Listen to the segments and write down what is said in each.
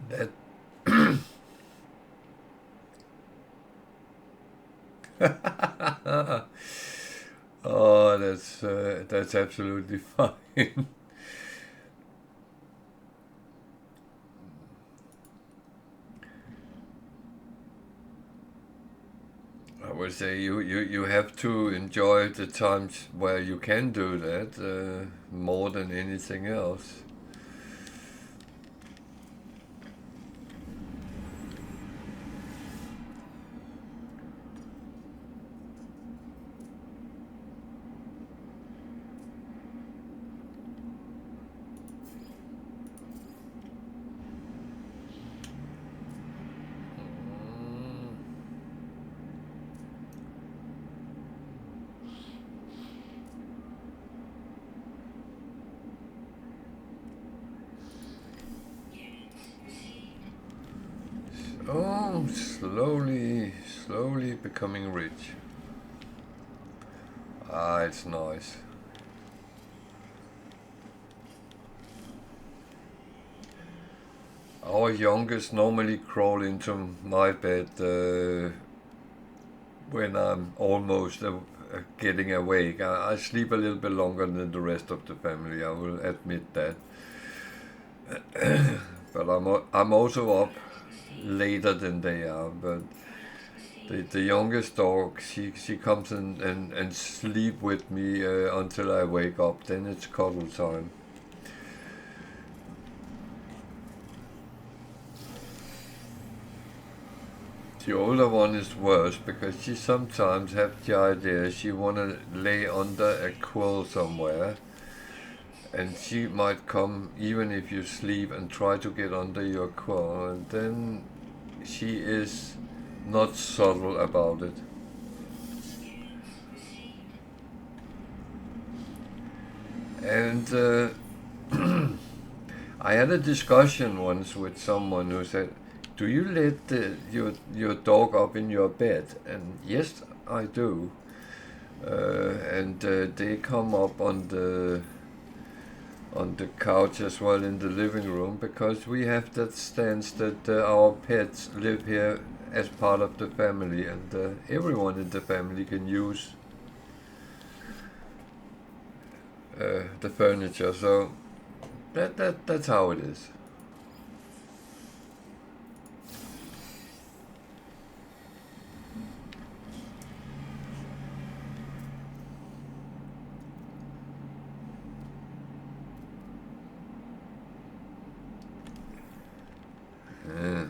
That oh, that's absolutely fine. I would say you have to enjoy the times where you can do that more than anything else. Oh, slowly becoming rich. Ah, it's nice. Our youngest normally crawl into my bed when I'm almost getting awake. I sleep a little bit longer than the rest of the family. I will admit that. But I'm also up later than they are. But the youngest dog, she comes and sleep with me until I wake up. Then it's cuddle time. The older one is worse because she sometimes have the idea she wanna lay under a quill somewhere, and she might come even if you sleep and try to get under your quill, and then she is not subtle about it. And I had a discussion once with someone who said, "Do you let your dog up in your bed?" And yes, I do. And they come up on the couch as well in the living room because we have that stance that our pets live here as part of the family, and everyone in the family can use the furniture. So that's how it is. Yeah.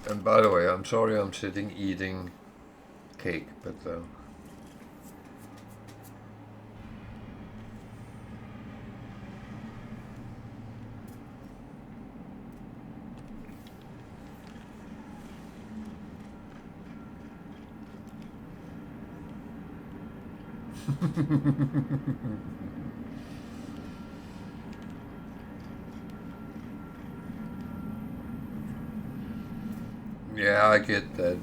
And by the way, I'm sorry I'm sitting eating cake, but yeah, I get that.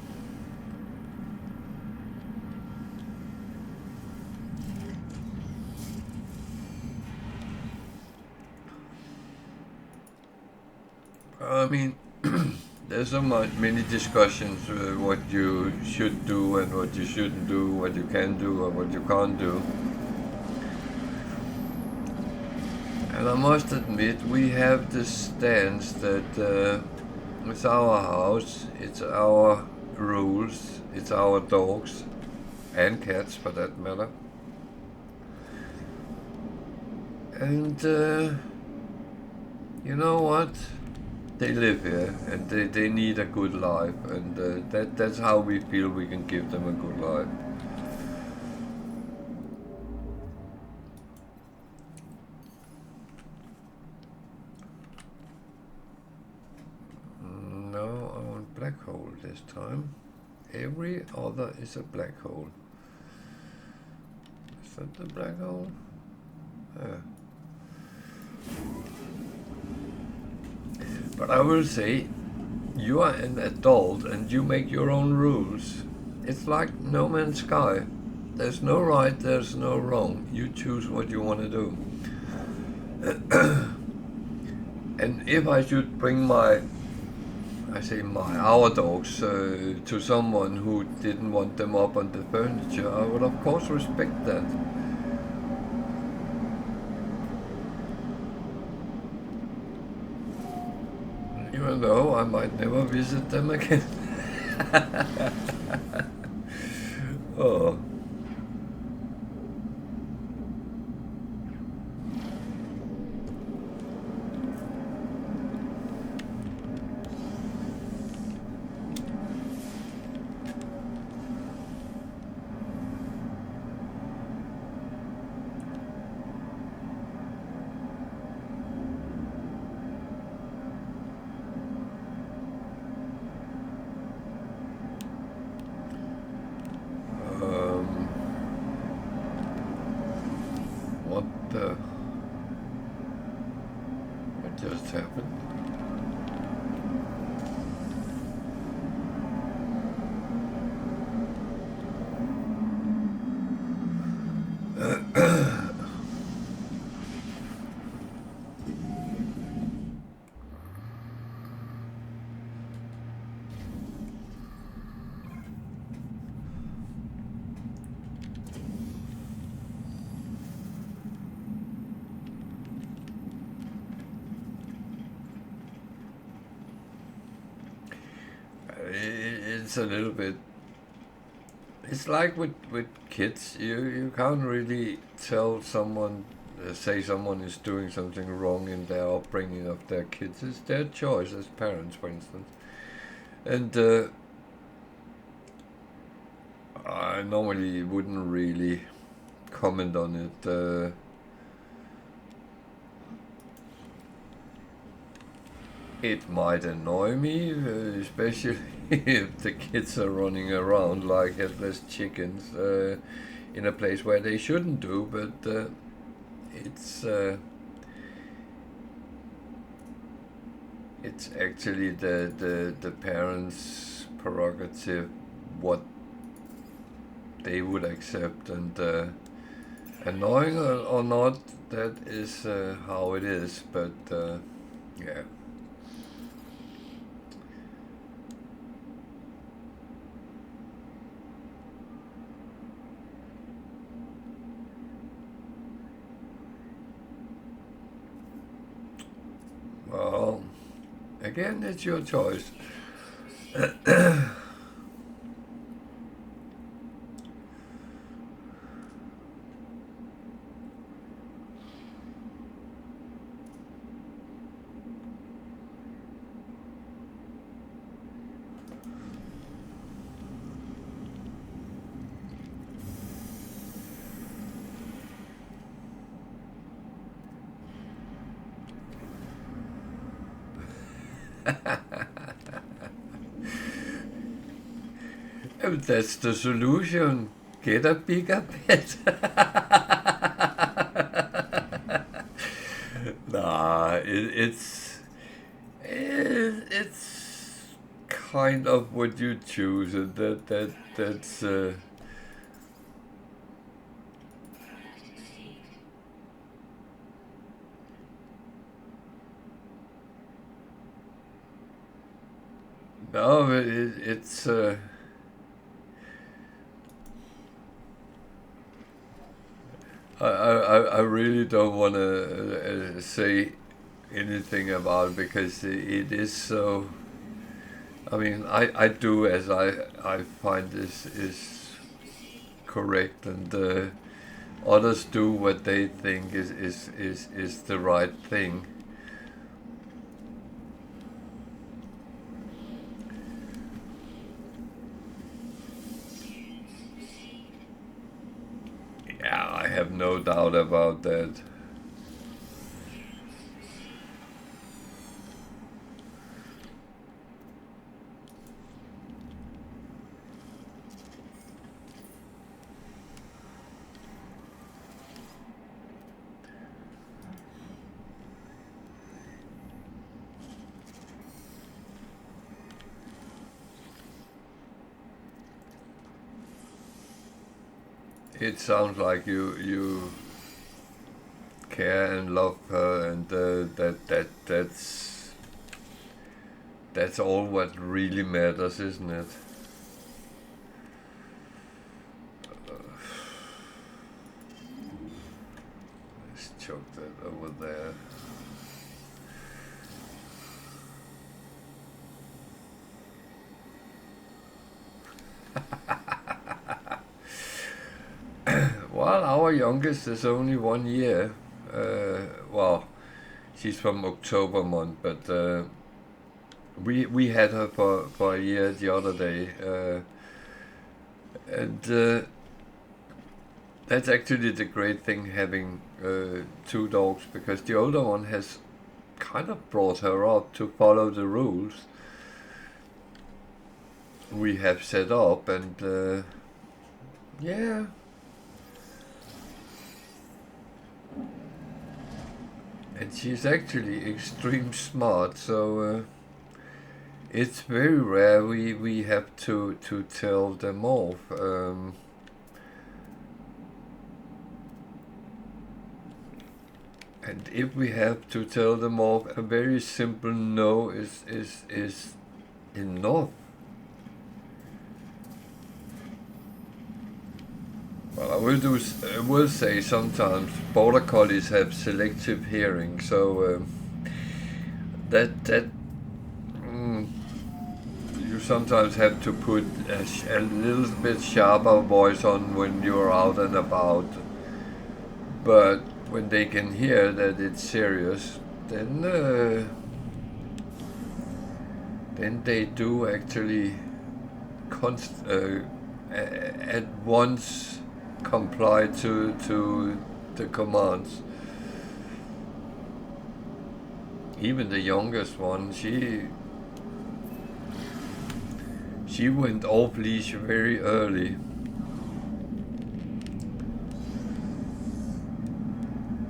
I mean, there's so many discussions what you should do and what you shouldn't do, what you can do and what you can't do. And I must admit, we have this stance that it's our house, it's our rules, it's our dogs and cats for that matter. And you know what? They live here and they need a good life, and that's how we feel we can give them a good life. No, I want black hole this time. Every other is a black hole. Is that the black hole? Yeah. But I will say, you are an adult and you make your own rules. It's like No Man's Sky. There's no right, there's no wrong. You choose what you want to do. And if I should bring our dogs to someone who didn't want them up on the furniture, I would of course respect that. Even though I might never visit them again. Oh. What just happened? It's a little bit. It's like with kids. You can't really tell someone, say someone is doing something wrong in their upbringing of their kids. It's their choice as parents, for instance. And I normally wouldn't really comment on it. It might annoy me, especially if the kids are running around like headless chickens in a place where they shouldn't do, but it's actually the parents' prerogative what they would accept, and annoying or not, that is how it is, but yeah. Well, again, it's your choice. If that's the solution, get a bigger pet. Nah, it's kind of what you choose, and that's. No, it's. I really don't want to say anything about it because it is so. I mean, I do as I find this is correct, and others do what they think is the right thing. Yeah, I have no doubt about that. it sounds like you care and love her, and that's all what really matters, isn't it? Let's chuck that over there. Well, our youngest is only 1 year. Well, she's from October month, but we had her for a year the other day, and that's actually the great thing having 2 dogs, because the older one has kind of brought her up to follow the rules we have set up, and yeah. And she's actually extreme smart, so it's very rare we have to tell them off. And if we have to tell them off, a very simple no is enough. Well, I will say sometimes border collies have selective hearing, so you sometimes have to put a little bit sharper voice on when you're out and about. But when they can hear that it's serious, then they do actually at once comply to the commands. Even the youngest one, she went off leash very early.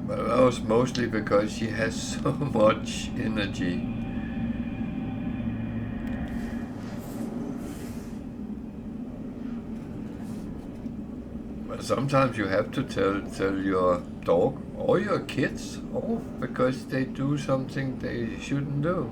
But that was mostly because she has so much energy. Sometimes you have to tell your dog or your kids off because they do something they shouldn't do.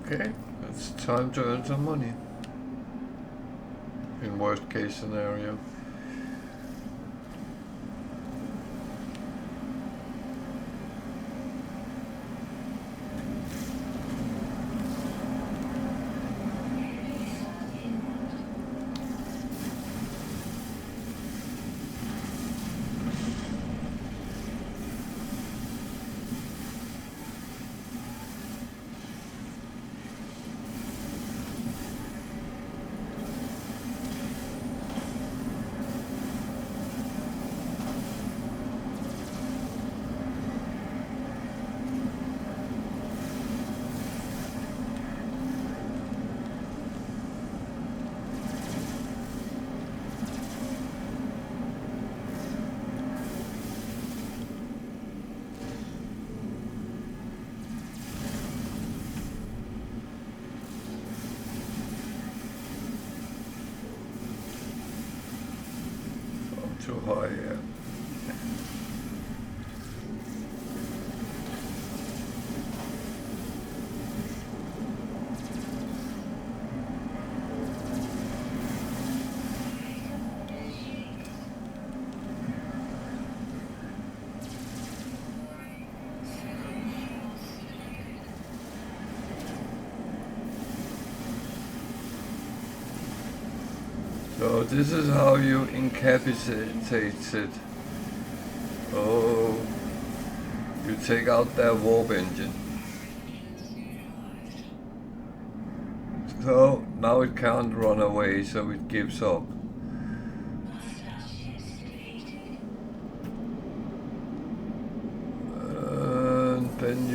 Okay, it's time to earn some money. In worst case scenario. Too high, yeah. So this is how you incapacitate it. Oh, you take out their warp engine. So now it can't run away, so it gives up. And then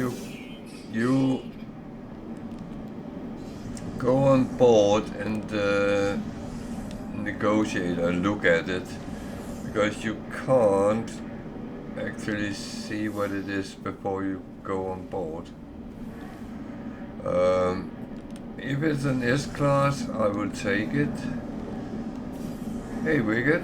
you go on board and negotiate or look at it, because you can't actually see what it is before you go on board. If it's an S-class, I will take it. Hey, Wicked.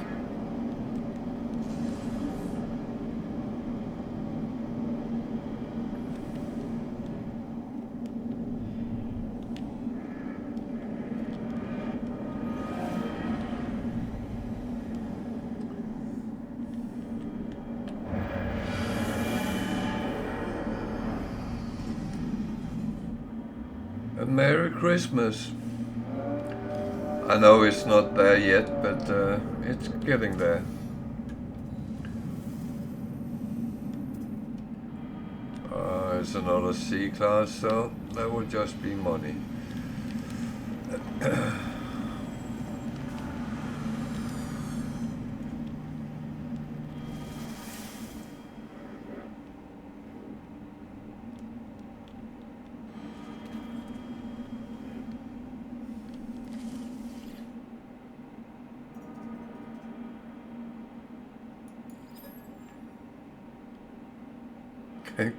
Merry Christmas. I know it's not there yet, but it's getting there. It's another C-class, so that will just be money.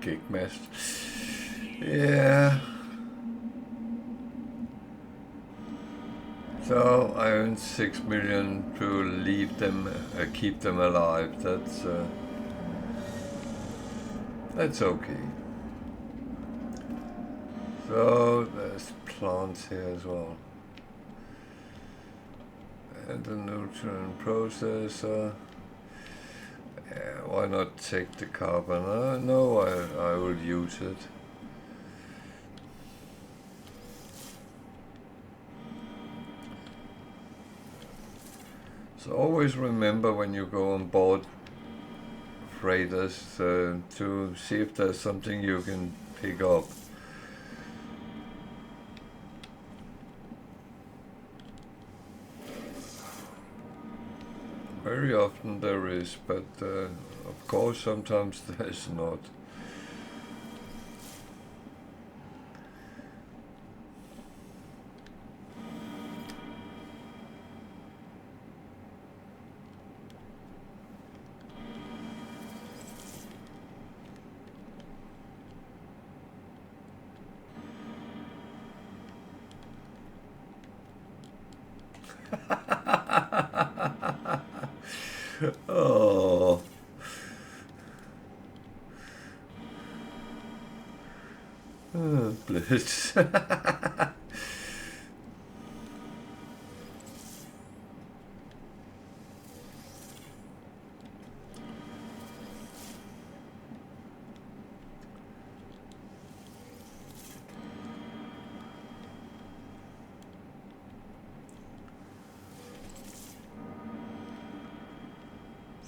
Kickmast. Yeah. So I earned 6 million to leave them, keep them alive. That's okay. So there's plants here as well, and the neutron processor. Yeah, why not take the carbon? No, I will use it. So always remember when you go on board freighters to see if there's something you can pick up. Very often there is, but of course sometimes there's not. Oh. Oh, blitz.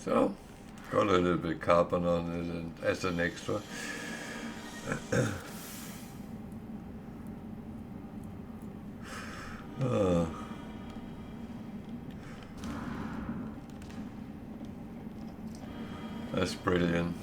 So, got a little bit carbon on it and as an extra. That's brilliant.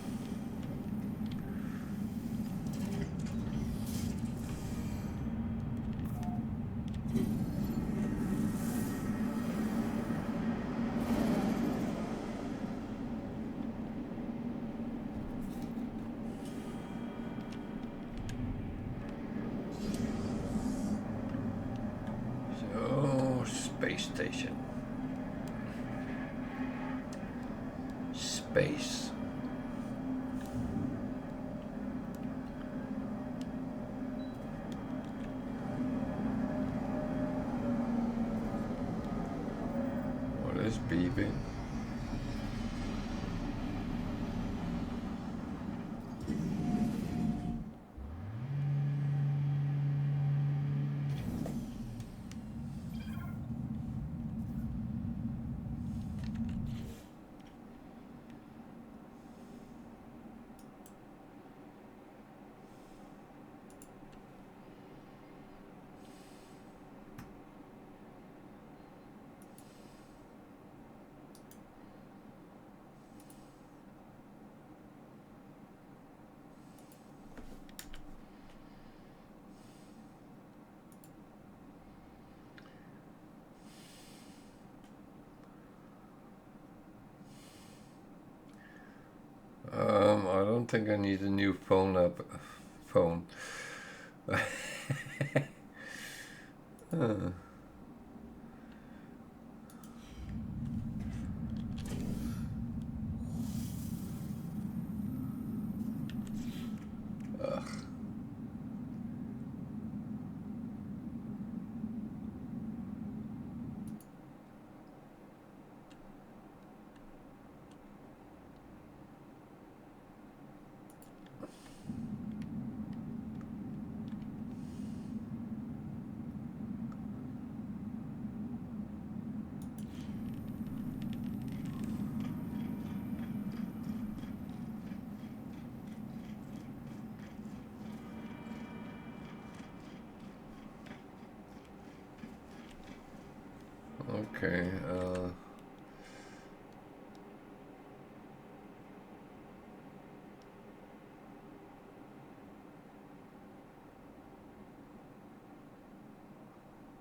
Space station. Space. What is beeping? don't think I need a new phone. Huh. Ugh. Okay.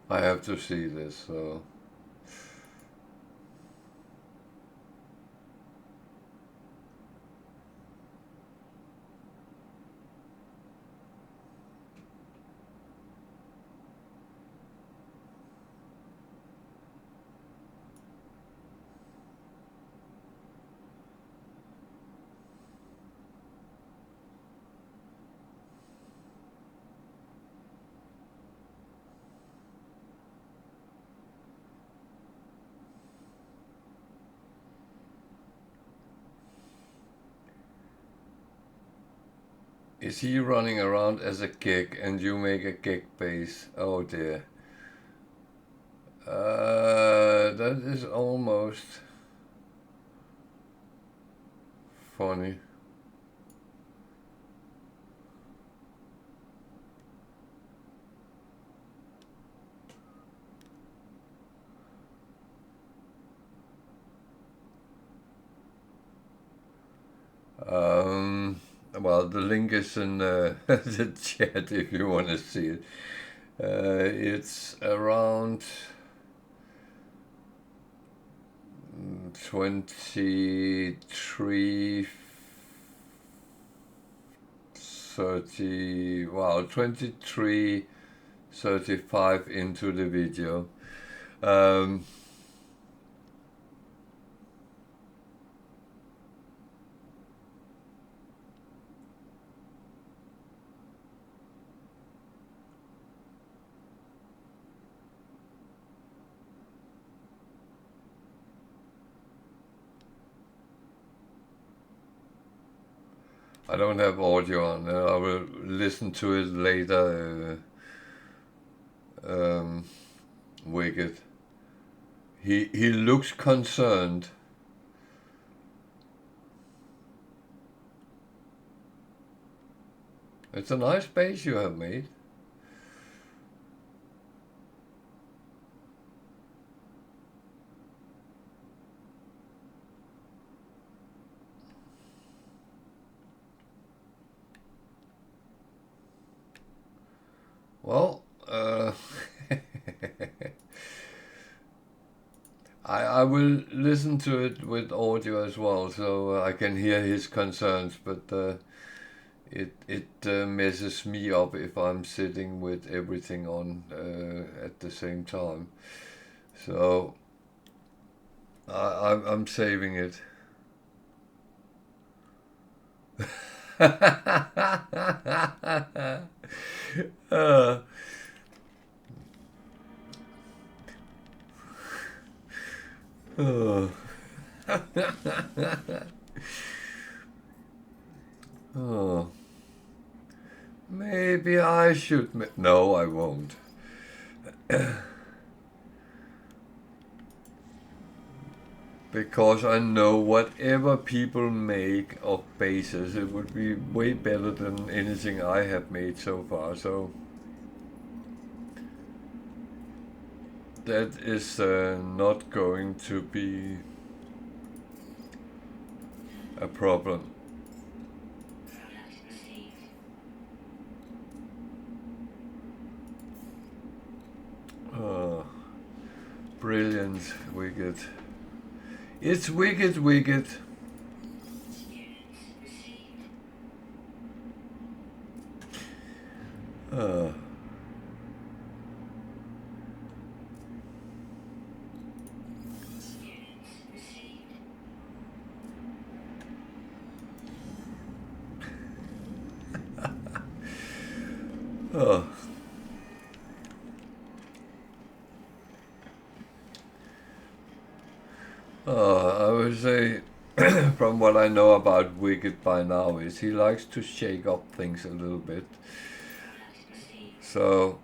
I have to see this, so. Is he running around as a gig and you make a gig base? Oh dear. That is almost funny. Well, the link is in the chat if you want to see it. It's around 23:35 into the video. I don't have audio on. I will listen to it later. Wicked. He looks concerned. It's a nice base you have made. Well, I will listen to it with audio as well, so I can hear his concerns. But it messes me up if I'm sitting with everything on at the same time. So I'm saving it. uh, oh. Oh. Maybe I should. No, I won't. Because I know whatever people make of bases, it would be way better than anything I have made so far. So that is not going to be a problem. Oh, brilliant, Wicked. It's wicked. Uh, oh. I would say, from what I know about Wicked by now, is he likes to shake up things a little bit. So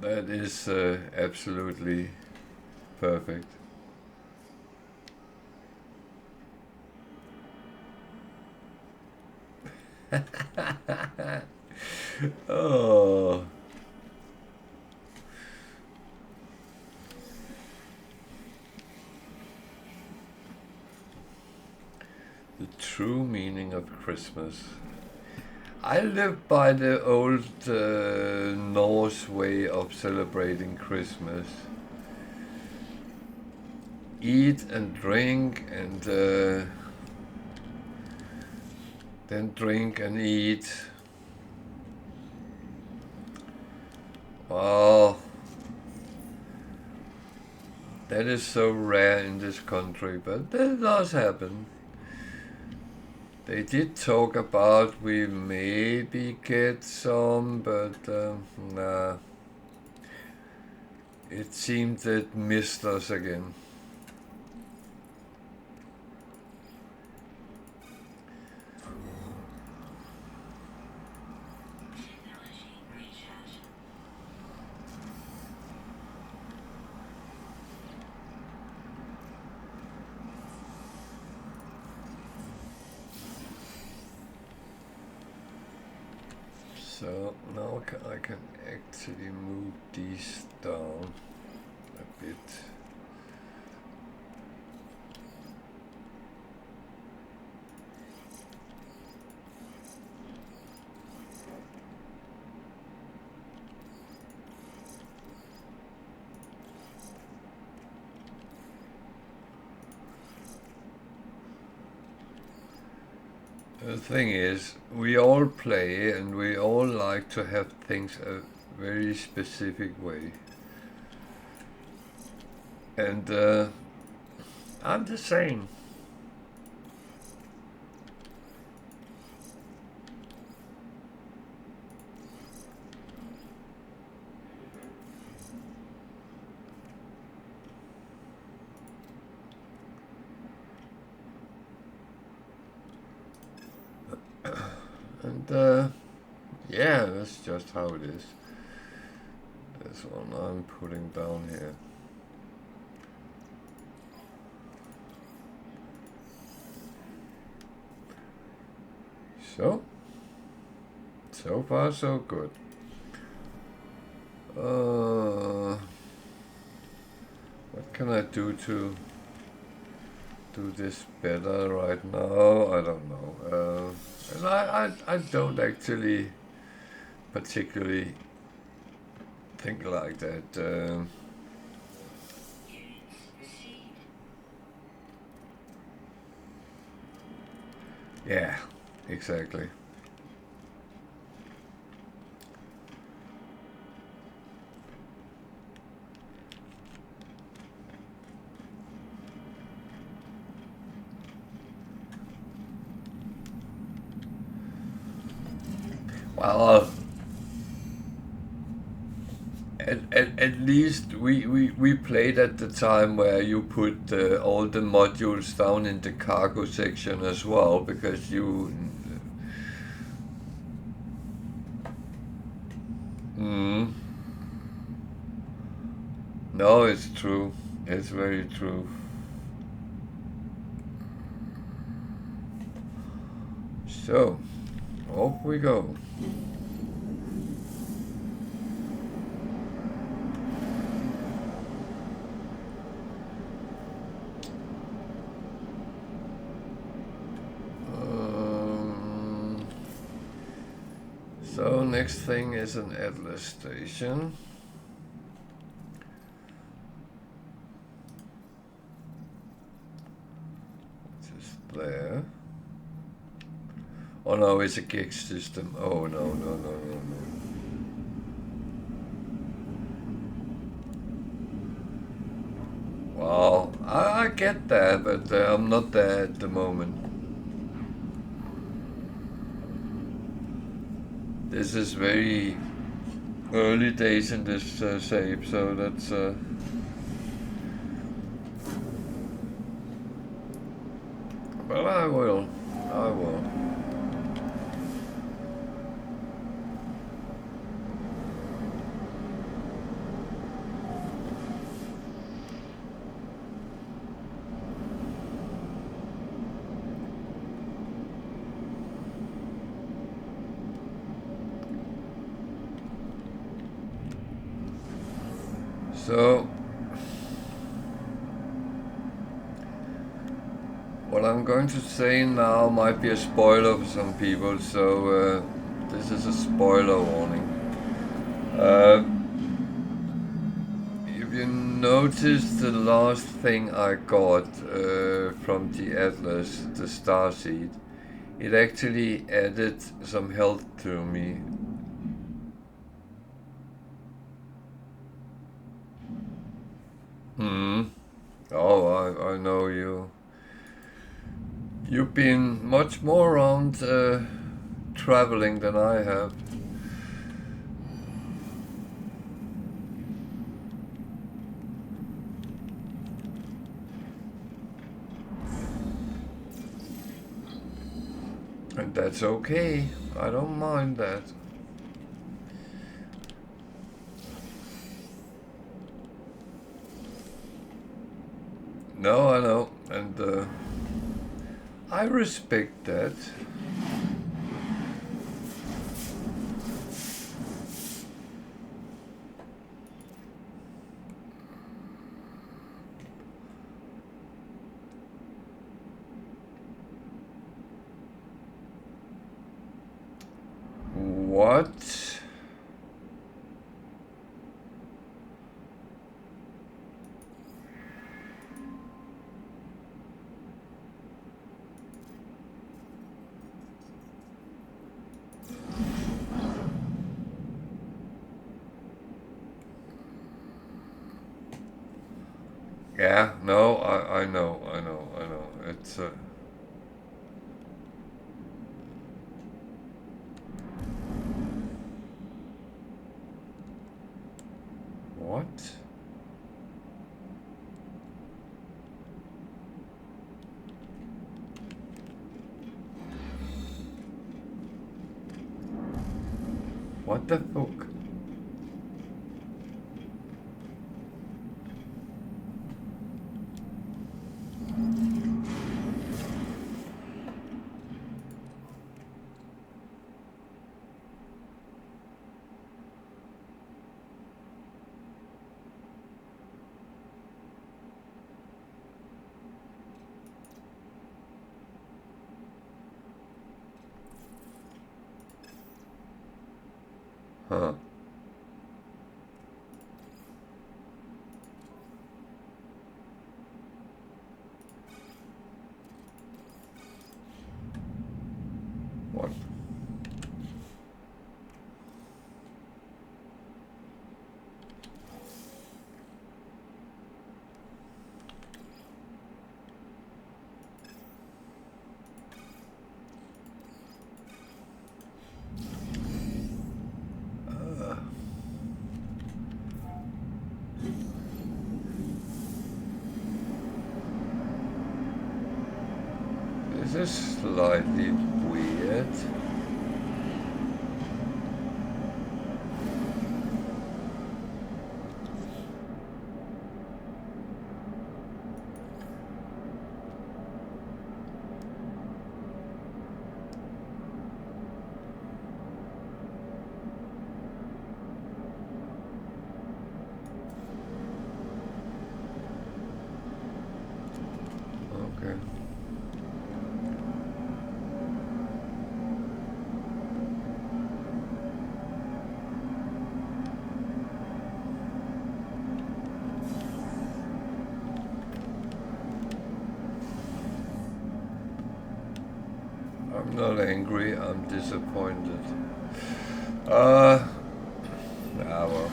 that is absolutely perfect. Oh. The true meaning of Christmas. I live by the old Norse way of celebrating Christmas. Eat and drink and then drink and eat. Wow. That is so rare in this country, but that does happen. They did talk about we maybe get some, but nah. It seemed it missed us again. So now I can actually move these down a bit. The thing is, we all play and we all like to have things a very specific way. And I'm the same. And yeah, that's just how it is. This one I'm putting down here. So far so good. What can I do to do this better right now? I don't know. And I don't actually particularly think like that. Yeah, exactly. Well, at least we played at the time where you put all the modules down in the cargo section as well, because you... No, it's true. It's very true. So, off we go. So next thing is an Atlas station. Which is there. Oh no, it's a gig system. Oh no, no, no, no, no. Well, I get that, but I'm not there at the moment. This is very early days in this save, so that's... Well, I will. I will. So, what I'm going to say now might be a spoiler for some people, so this is a spoiler warning. If you notice the last thing I got from the Atlas, the Starseed, it actually added some health to me. Oh, I know you. You've been much more around traveling than I have. And that's okay. I don't mind that. No, I know. And I respect that. What? Yeah, no, I know. It's what? What the fuck? Huh. What? This is slightly weird. Okay. I'm not angry, I'm disappointed. Ah, well.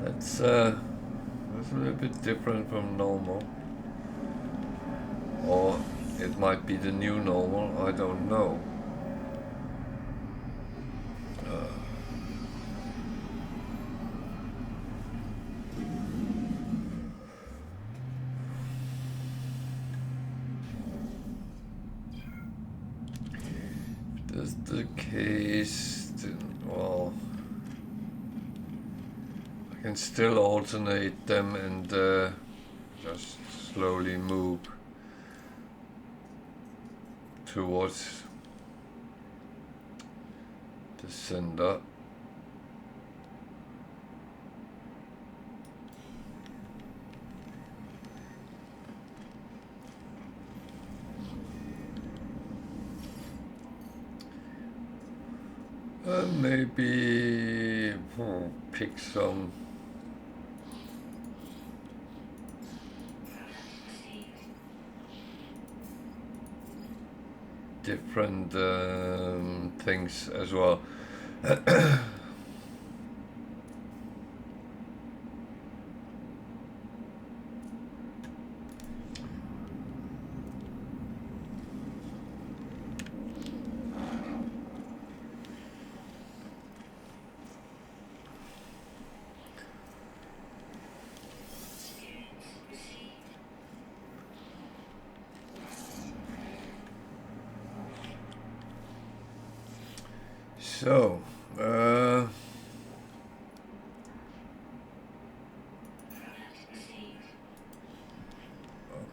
That's a little bit different from normal. Or it might be the new normal, I don't know. If that's the case, then, well, I can still alternate them and just slowly move towards the center. Maybe pick some different things as well. So, I'm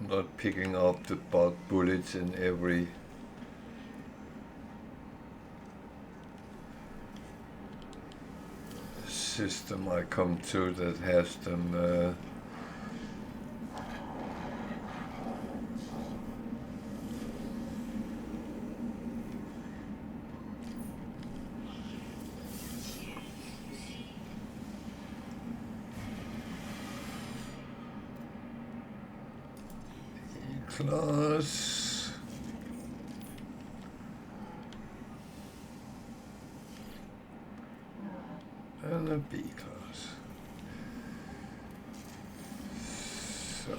not picking up the bullets in every system I come to that has them. Class and a B class. So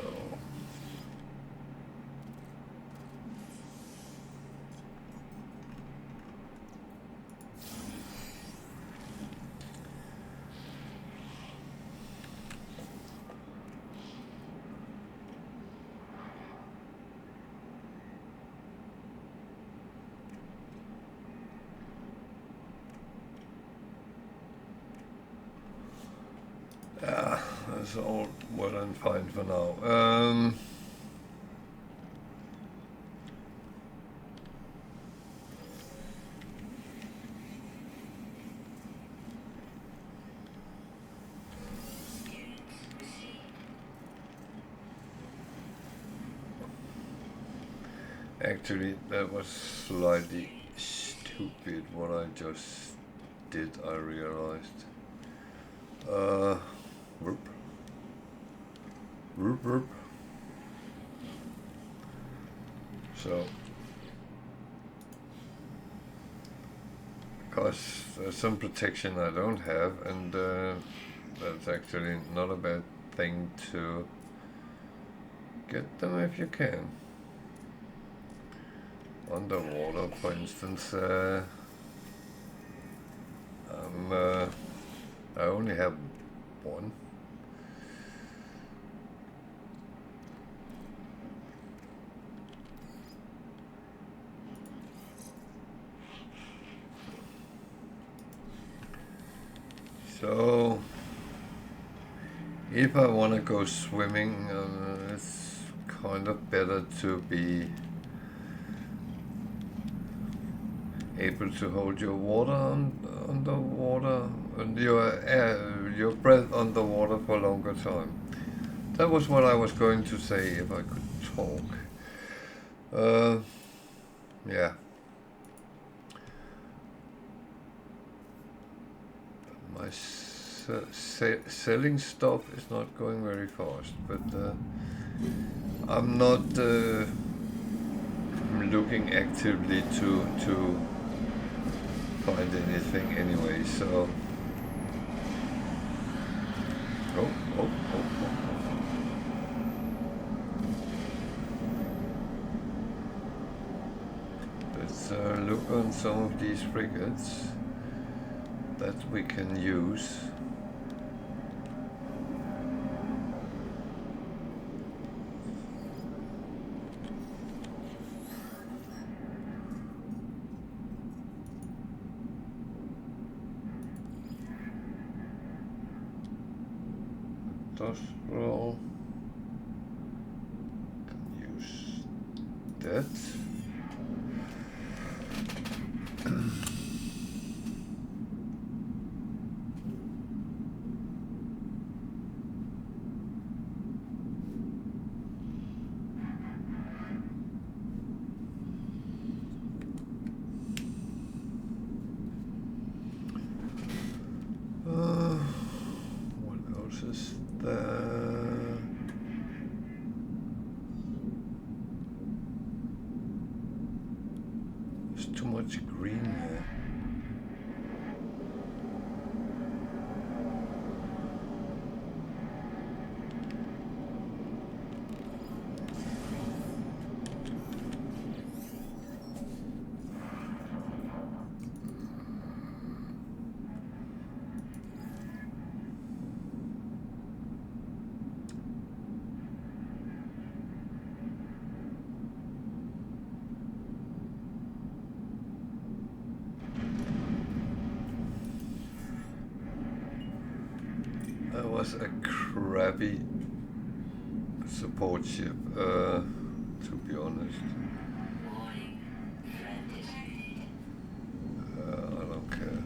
that's all well and fine for now. Actually, that was slightly stupid what I just did, I realized. Whoop. Whoop, whoop. So, because there's some protection I don't have, and that's actually not a bad thing to get them if you can. Underwater, for instance, I only have one. So, if I want to go swimming, it's kind of better to be able to hold your water underwater and your breath underwater for a longer time. That was what I was going to say if I could talk. Yeah. My selling stuff is not going very fast, but I'm not looking actively to find anything anyway, so oh. Let's look on some of these frigates that we can use. Industrial, can use that. What else is there? There's too much green here. That was a crappy support ship, to be honest. I don't care.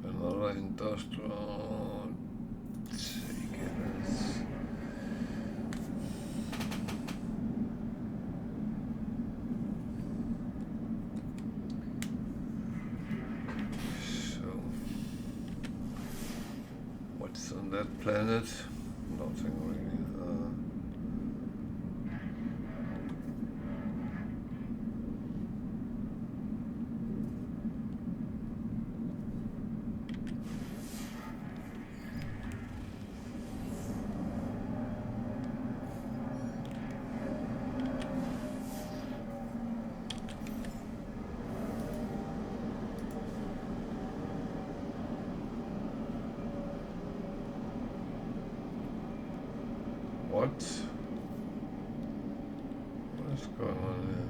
Another industrial frigates. So, what's on that planet? Nothing really. What is going on here?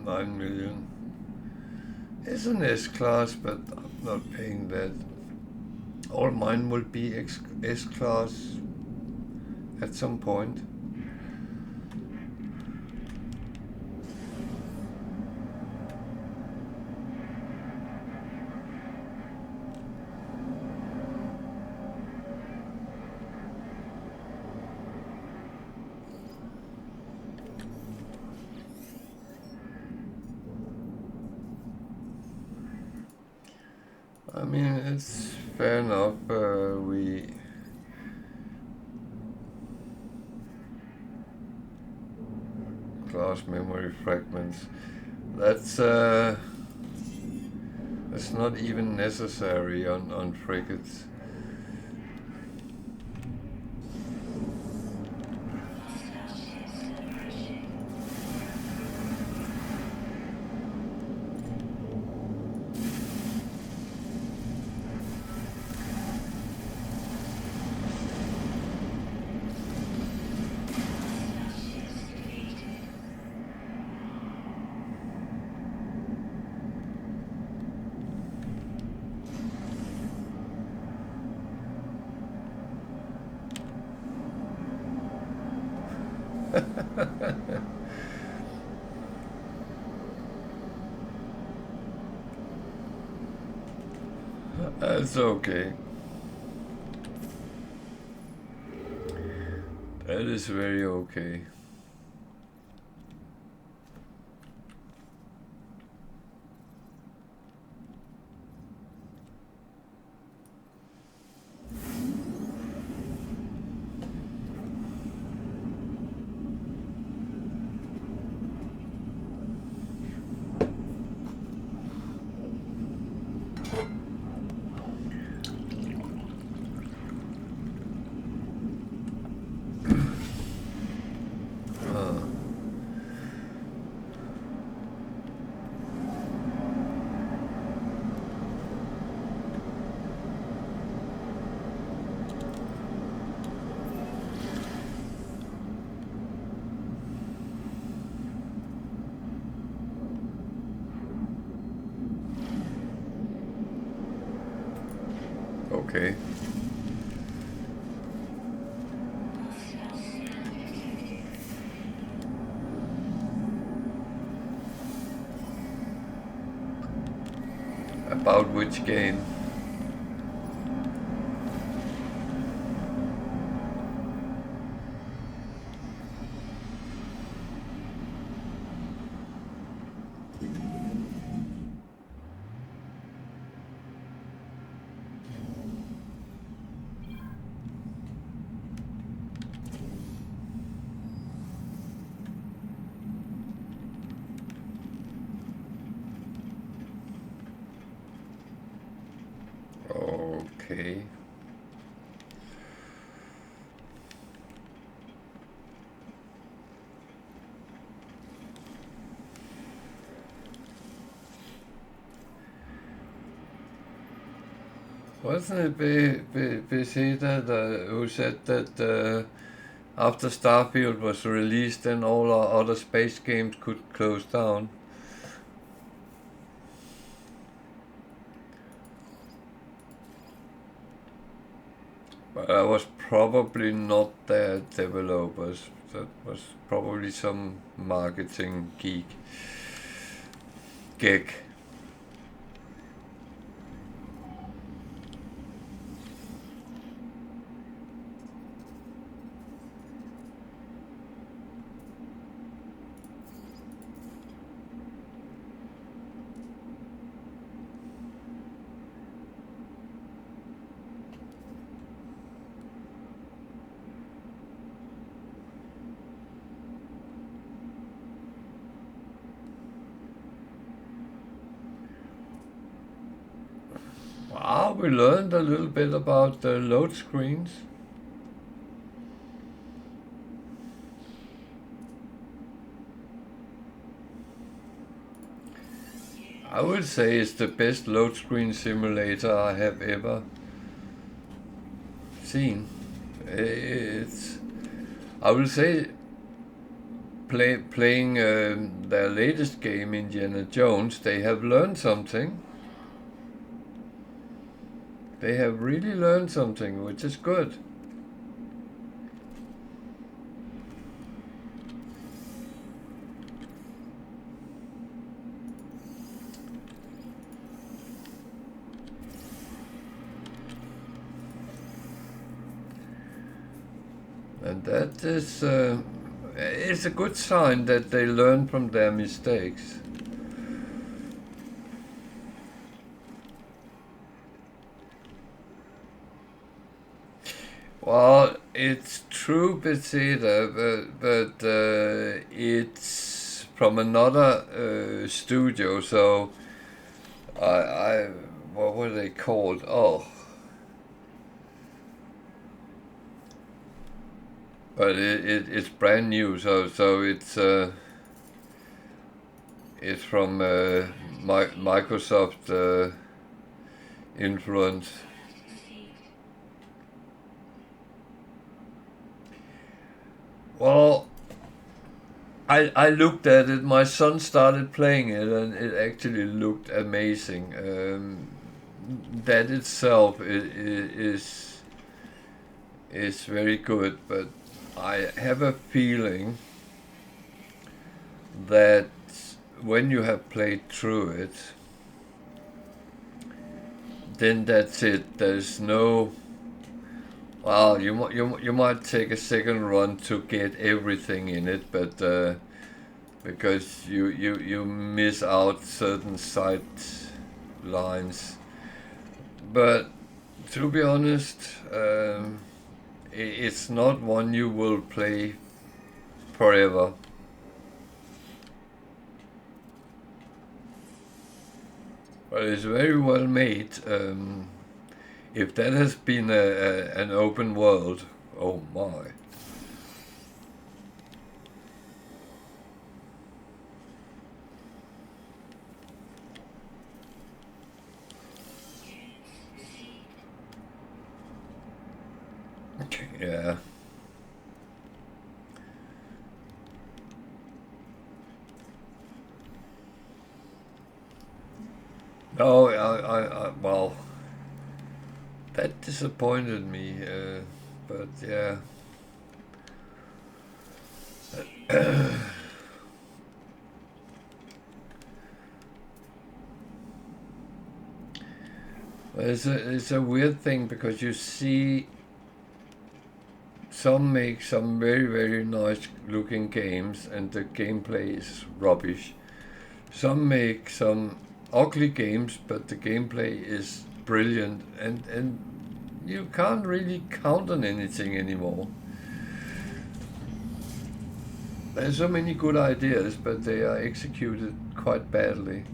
$9 million. It's an S-Class, but I'm not paying that. All mine will be S-Class at some point. I mean, it's fair enough. We class memory fragments. That's not even necessary on frigates. That's okay. That is very okay. Okay. About which game? Okay. Wasn't it Bethesda who said that after Starfield was released, then all our other space games could close down? But that was probably not their developers. That was probably some marketing gig. We learned a little bit about the load screens. I would say it's the best load screen simulator I have ever seen. I will say, playing their latest game, Indiana Jones, they have learned something. They have really learned something, which is good. And that is it's a good sign that they learn from their mistakes. Well, it's true, Bethesda, but it's from another studio. So I what were they called? Oh, but it's brand new. So it's from Microsoft influence. Well, I looked at it. My son started playing it, and it actually looked amazing. That itself is very good, but I have a feeling that when you have played through it, then that's it. There's no... Well, you might take a second run to get everything in it, but because you miss out certain sight lines. But to be honest, it's not one you will play forever. But it's very well made. If that has been an open world, oh my. Yeah. No, well, that disappointed me, but yeah. It's a weird thing because you see some make some very nice looking games and the gameplay is rubbish. Some make some ugly games but the gameplay is brilliant and you can't really count on anything anymore. There's so many good ideas but they are executed quite badly.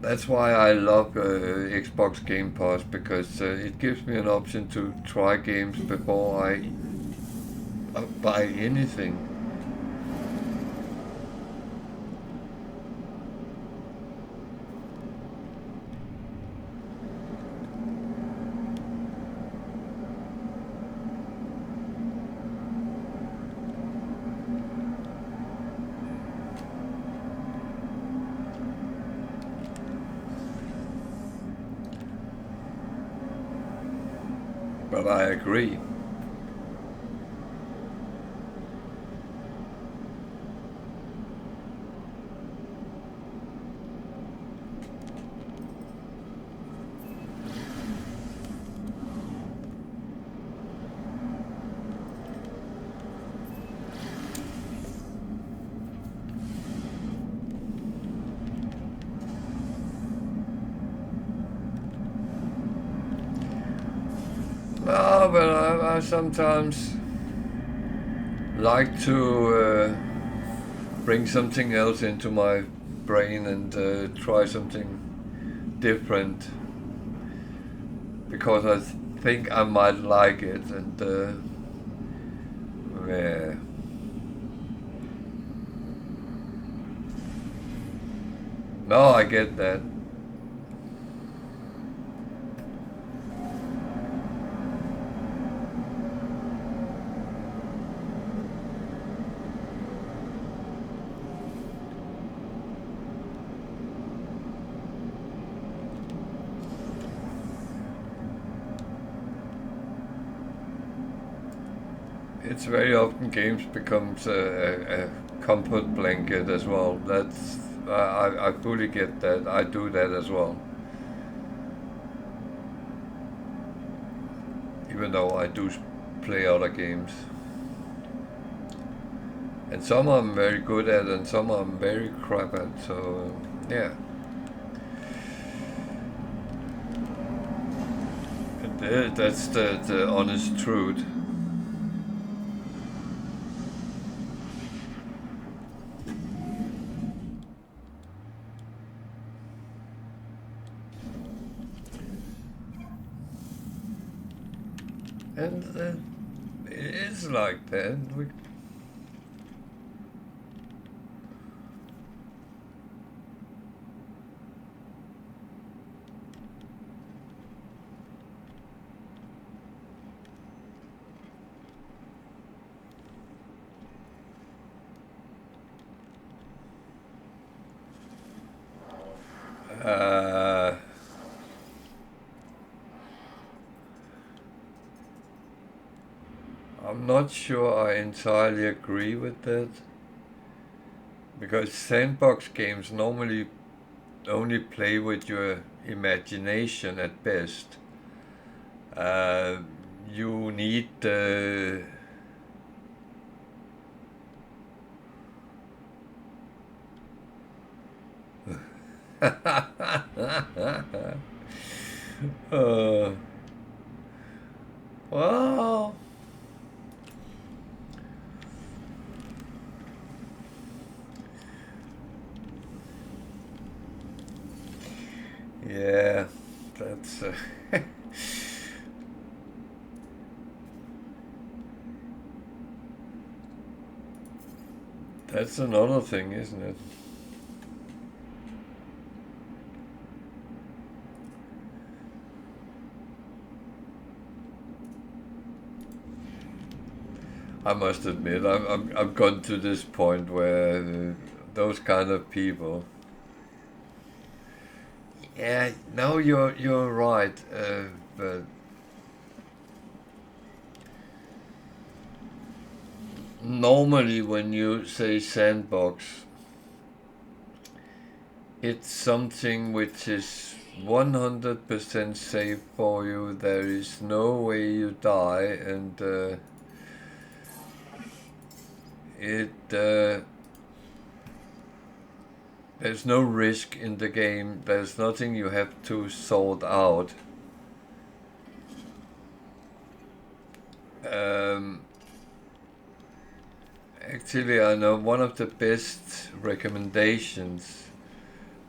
That's why I love Xbox Game Pass, because it gives me an option to try games before I buy anything. But I agree. No, but I sometimes like to bring something else into my brain and try something different because I think I might like it and yeah. No, I get that. It's very often games becomes a comfort blanket as well. That's I fully get that. I do that as well. Even though I do play other games. And some I'm very good at and some I'm very crap at, so yeah. And that's the honest truth. And it is like that. I'm not sure I entirely agree with that, because sandbox games normally only play with your imagination at best. You need well, yeah, that's that's another thing, isn't it? I must admit, I've gone to this point where those kind of people. Yeah, no, you're right, but normally when you say sandbox, it's something which is 100% safe for you. There is no way you die, and there's no risk in the game. There's nothing you have to sort out. Actually, I know one of the best recommendations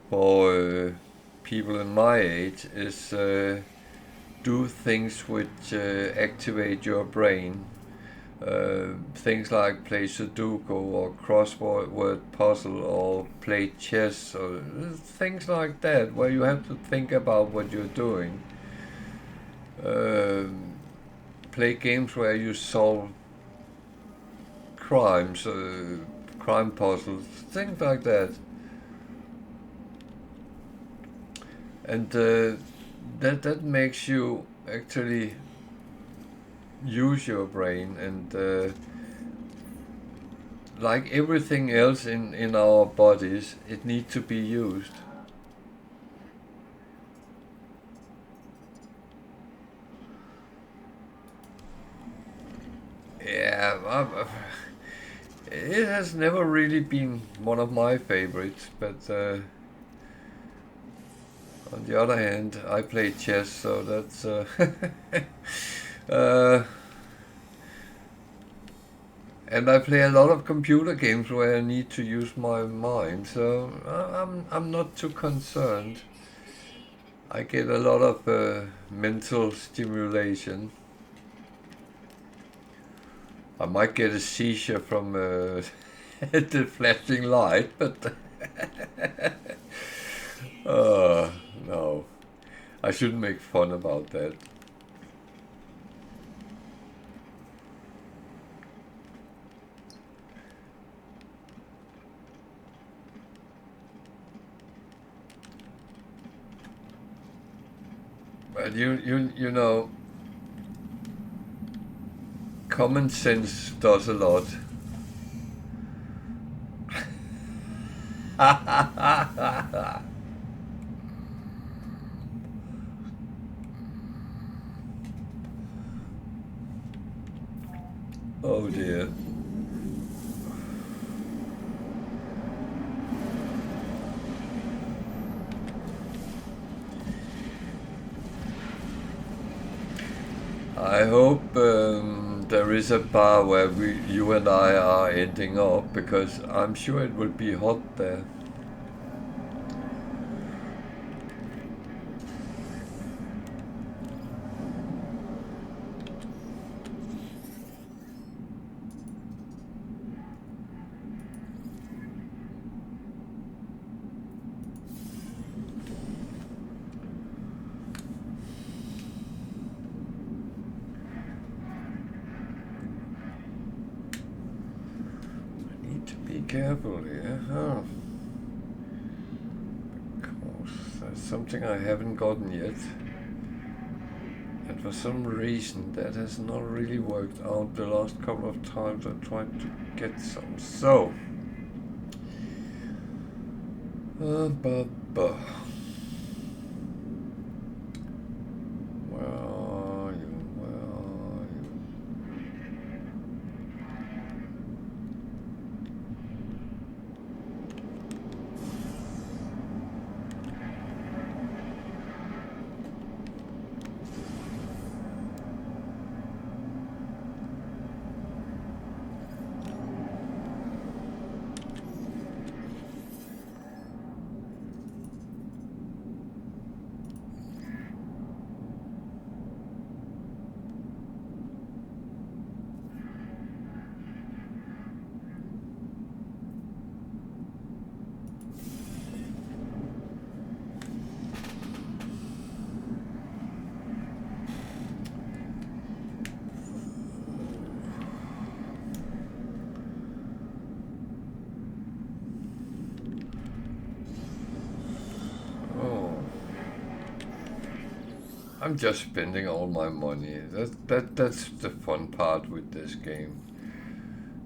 for people in my age is do things which activate your brain. Things like play Sudoku or crossword puzzle or play chess or things like that, where you have to think about what you're doing. Play games where you solve crimes, crime puzzles, things like that. And that makes you actually use your brain, and like everything else in our bodies, it needs to be used. Yeah, it has never really been one of my favorites, but on the other hand, I play chess, so that's uh, and I play a lot of computer games where I need to use my mind, so I'm not too concerned. I get a lot of mental stimulation. I might get a seizure from the flashing light, but no, I shouldn't make fun about that. But you know, common sense does a lot. Oh dear. I hope there is a bar where you and I are ending up, because I'm sure it will be hot there. Be careful here, huh? Because there's something I haven't gotten yet. And for some reason that has not really worked out the last couple of times I tried to get some. So, where are you? Where are you? I'm just spending all my money. That's the fun part with this game.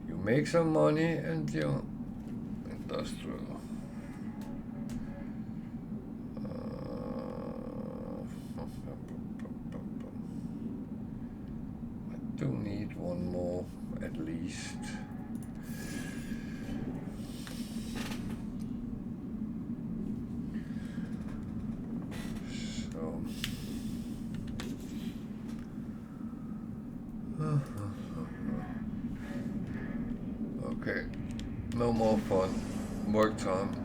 You make some money and you're industrial. I do need one more at least. So. Okay, no more fun. Work time.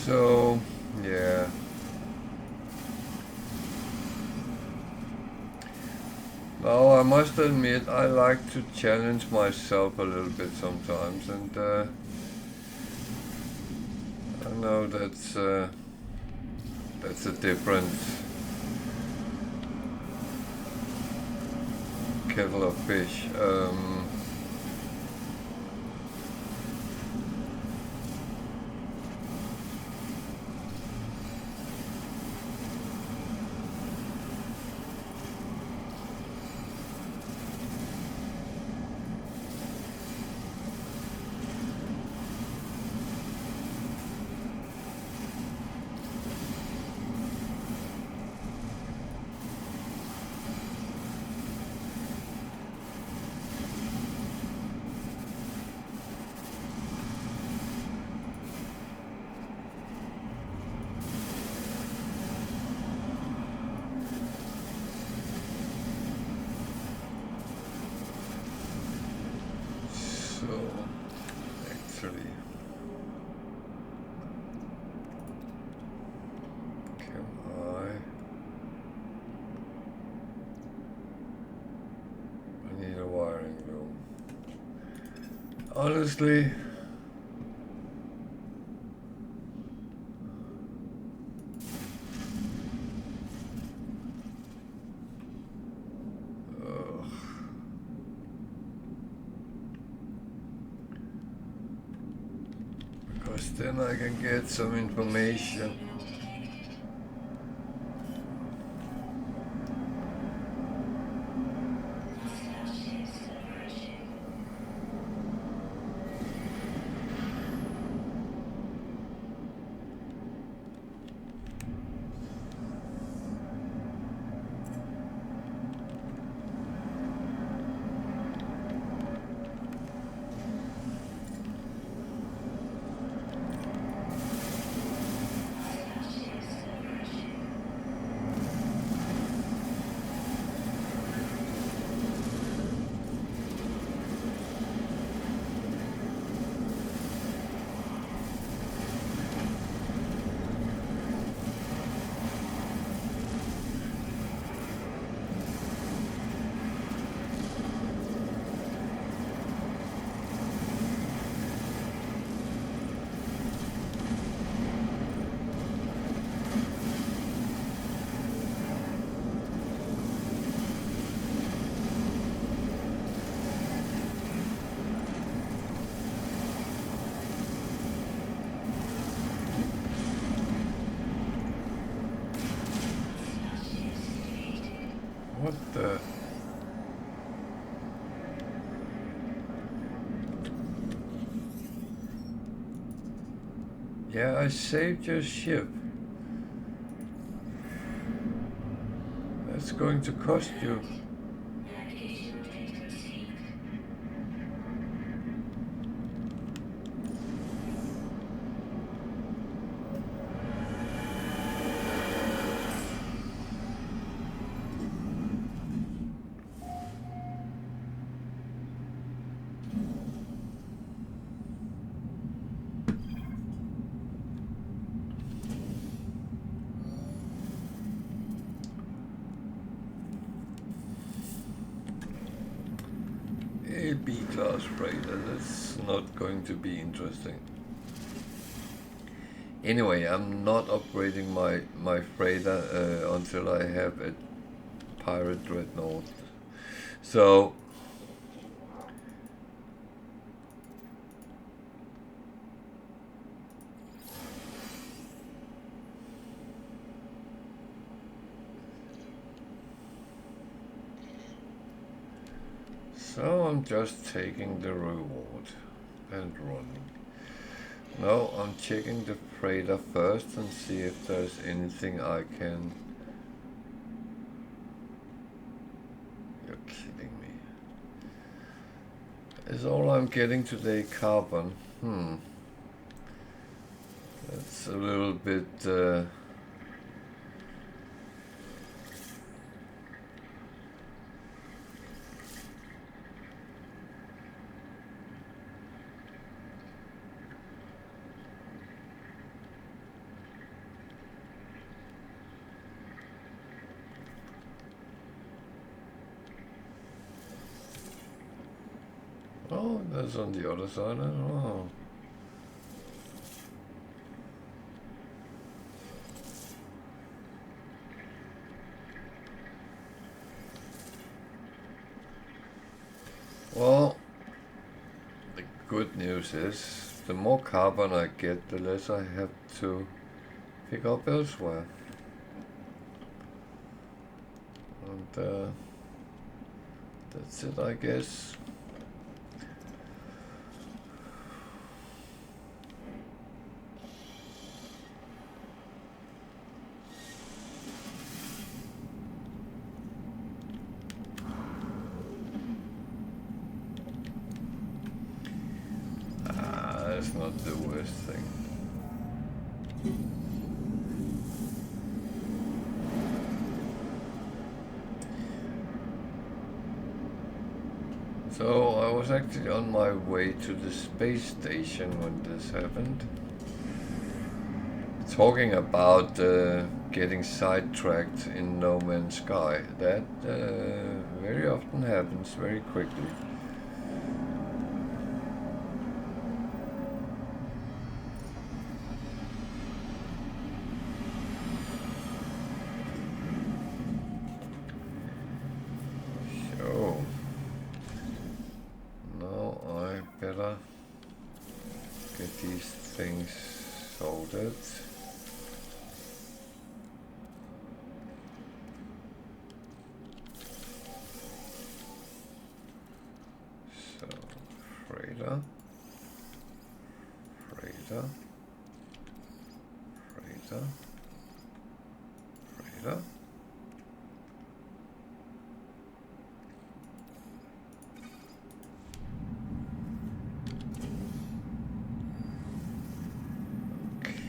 So, yeah. Now, I must admit, I like to challenge myself a little bit sometimes, and I know that's a different kettle of fish. Actually, can I need a wiring room. Honestly, because then I can get some information. What the? Yeah, I saved your ship. That's going to cost you. A B-class freighter, that's not going to be interesting. Anyway, I'm not upgrading my freighter until I have a pirate dreadnought. So I'm just taking the reward and running. Now I'm checking the freighter first and see if there's anything I can... You're kidding me. Is all I'm getting today carbon? That's a little bit... Oh, that's on the other side. Oh. Well, the good news is, the more carbon I get, the less I have to pick up elsewhere. And that's it, I guess. That's not the worst thing. So I was actually on my way to the space station when this happened. Talking about getting sidetracked in No Man's Sky. That very often happens very quickly.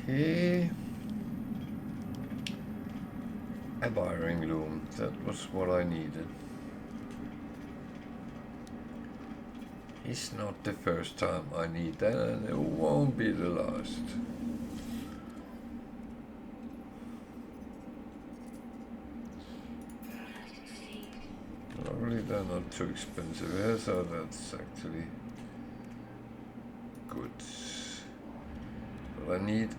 Okay. A wiring loom. That was what I needed. It's not the first time I need that, and it won't be the last. Probably they're not too expensive here, so that's actually good. But I need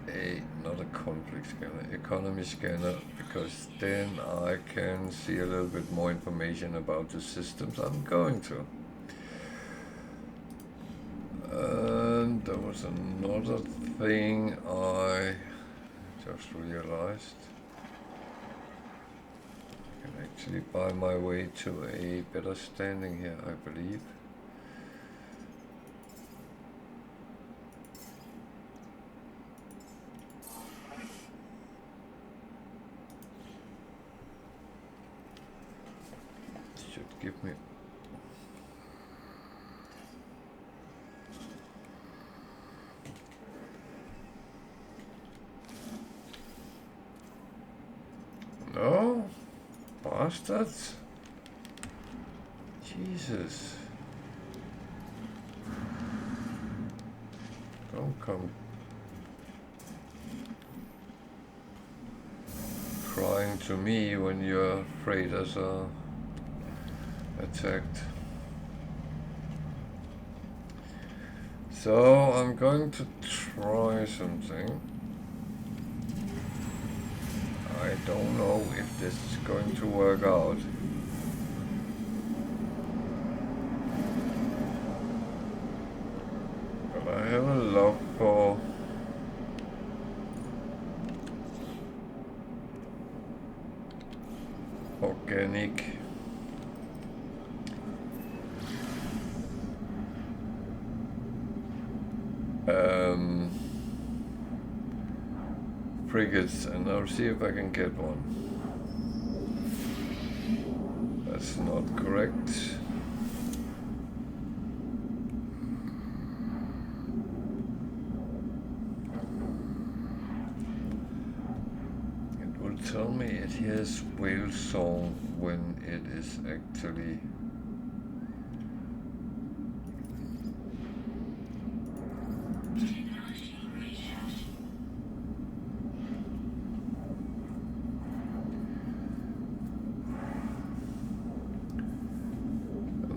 not a conflict scanner, economy scanner, because then I can see a little bit more information about the systems I'm going to. And there was another thing I just realized. can actually buy my way to a better standing here, I believe. Should give me no bastards. Jesus. Don't come crying to me when your freighters are attacked. So I'm going to try something. I don't know if this is going to work out. But I have a love for organic frigates, and I'll see if I can get one. That's not correct. It will tell me it hears whale song when it is actually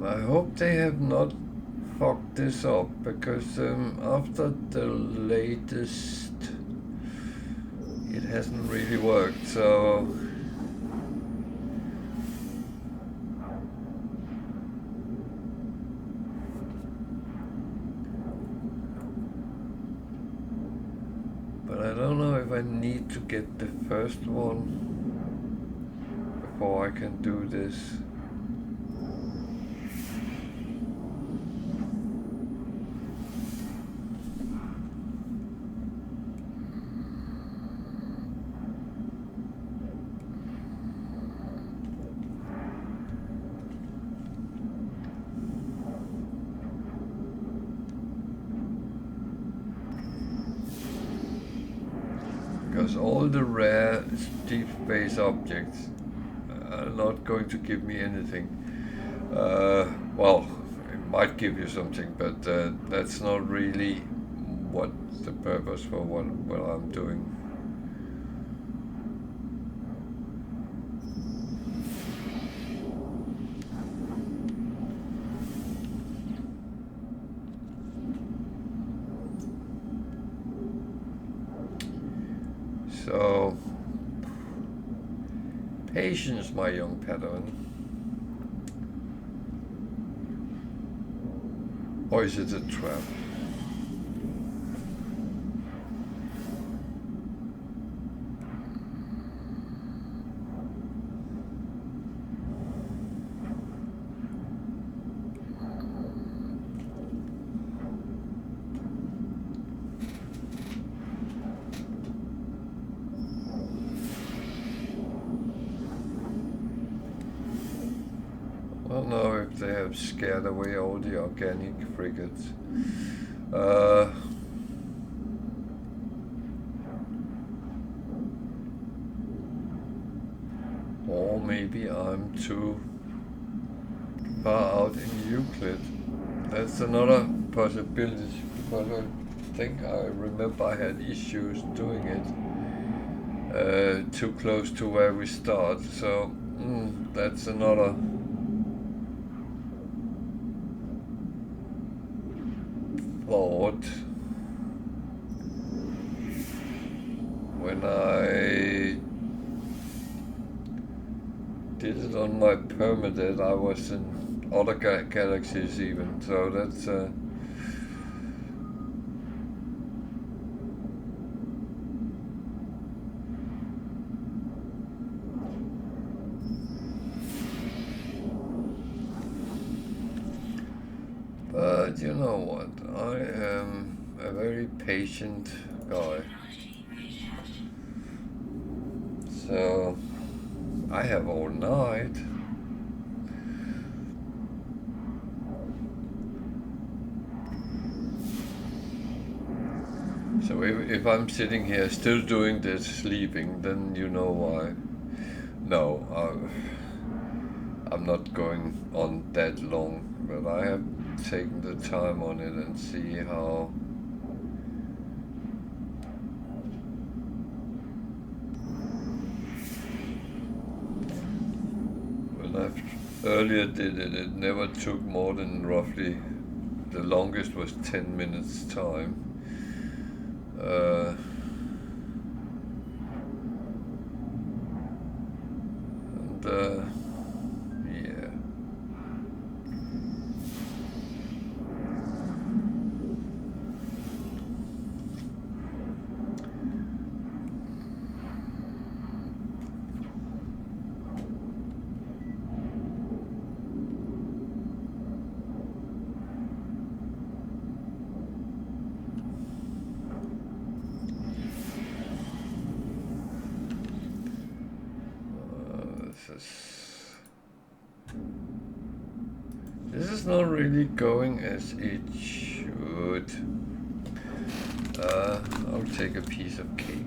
I hope they have not fucked this up, because after the latest it hasn't really worked, so but I don't know if I need to get the first one before I can do this. Because all the rare deep space objects are not going to give me anything. Well, it might give you something, but that's not really what the purpose for what I'm doing. So, patience, my young Padawan. Or is it a trap? I don't know if they have scared away all the organic frigates. Or maybe I'm too far out in Euclid. That's another possibility, because I think I remember I had issues doing it too close to where we start. So that's another thought. When I did it on my permadeath, I was in other galaxies even, so that's But you know what? I am a very patient guy. So I have all night. So if I'm sitting here still doing this sleeping, then you know why. No, I'm not going on that long, but I have taken the time on it and see how when I earlier did it, it never took more than roughly, the longest was 10 minutes time. And yeah. This is not really going as it should. I'll take a piece of cake.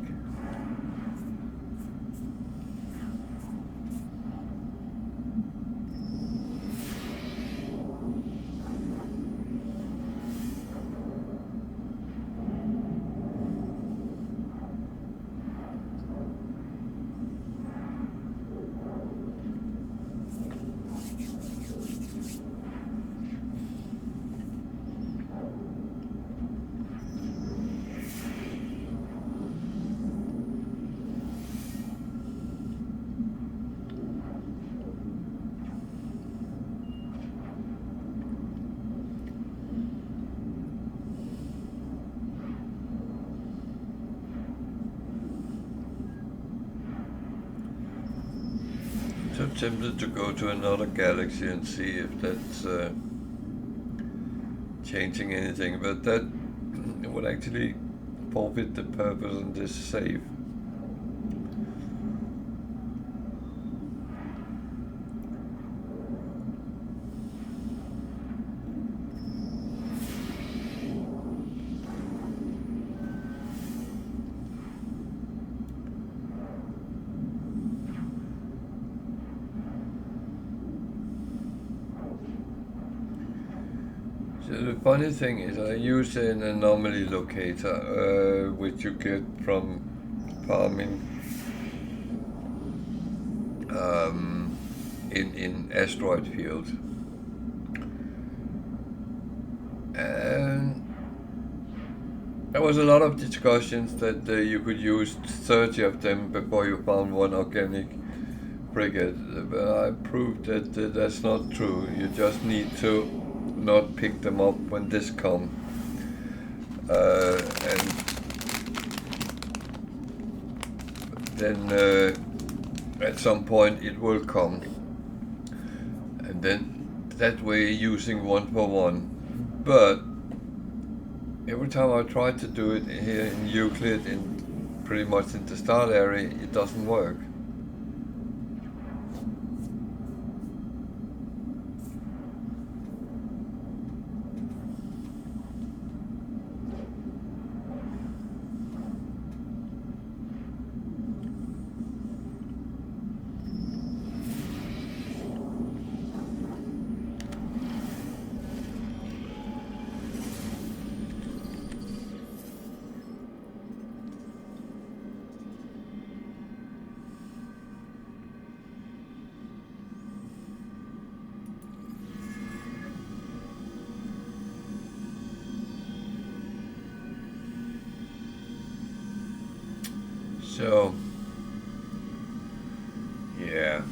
So tempted to go to another galaxy and see if that's changing anything, but that would actually forfeit the purpose in this save. So the funny thing is, I use an anomaly locator, which you get from farming in asteroid field, and there was a lot of discussions that you could use 30 of them before you found one organic frigate, but I proved that that's not true. You just need to not pick them up when this comes, and then at some point it will come, and then that way using one for one. But every time I try to do it here in Euclid, in pretty much in the start area, it doesn't work. So, yeah.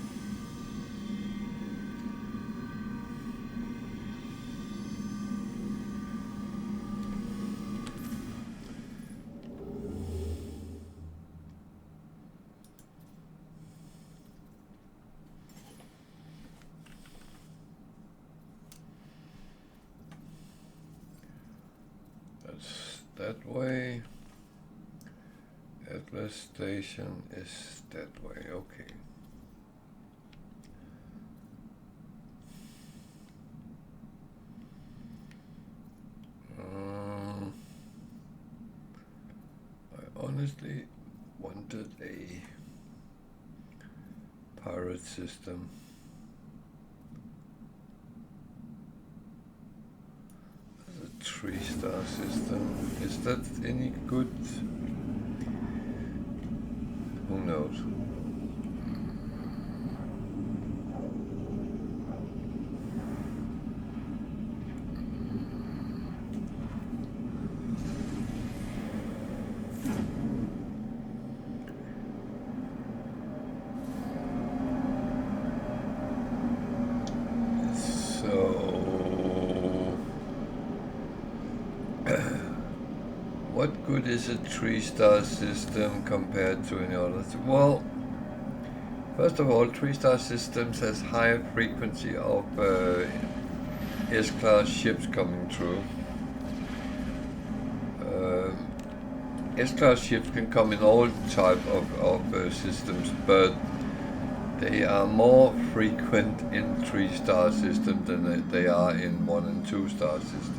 that way. Atlas station is that way, okay. I honestly wanted a pirate system. A 3-star system. Is that any good? Who knows? What good is a 3-star system compared to any others? Well, first of all, 3-star systems has higher frequency of S-class ships coming through. S-class ships can come in all type of systems, but they are more frequent in 3-star systems than they are in 1 and 2-star systems.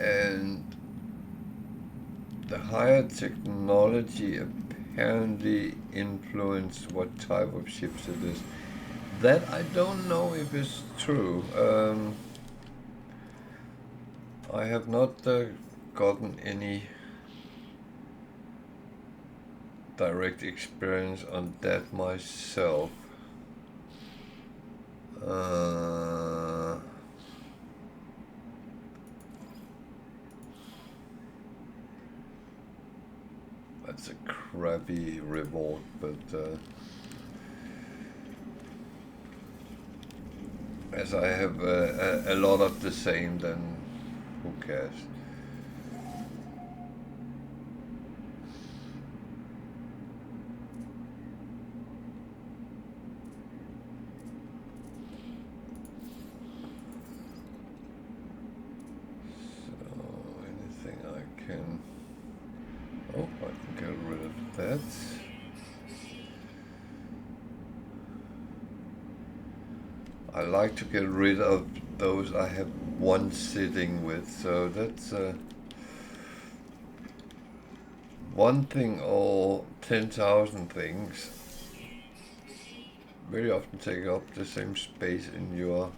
And the higher technology apparently influence what type of ships it is. That I don't know if it's true. I have not gotten any direct experience on that myself. That's a crappy reward, but as I have a lot of the same, then who cares? I like to get rid of those I have one sitting with, so that's one thing or 10,000 things very often take up the same space in your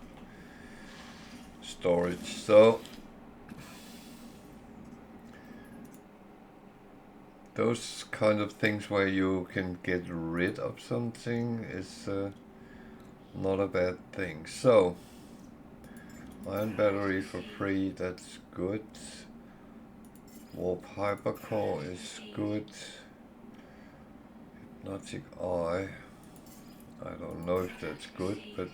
storage. So those kind of things where you can get rid of something is not a bad thing. So iron battery for free, that's good. Warp hypercore is good. Hypnotic eye, I don't know if that's good, but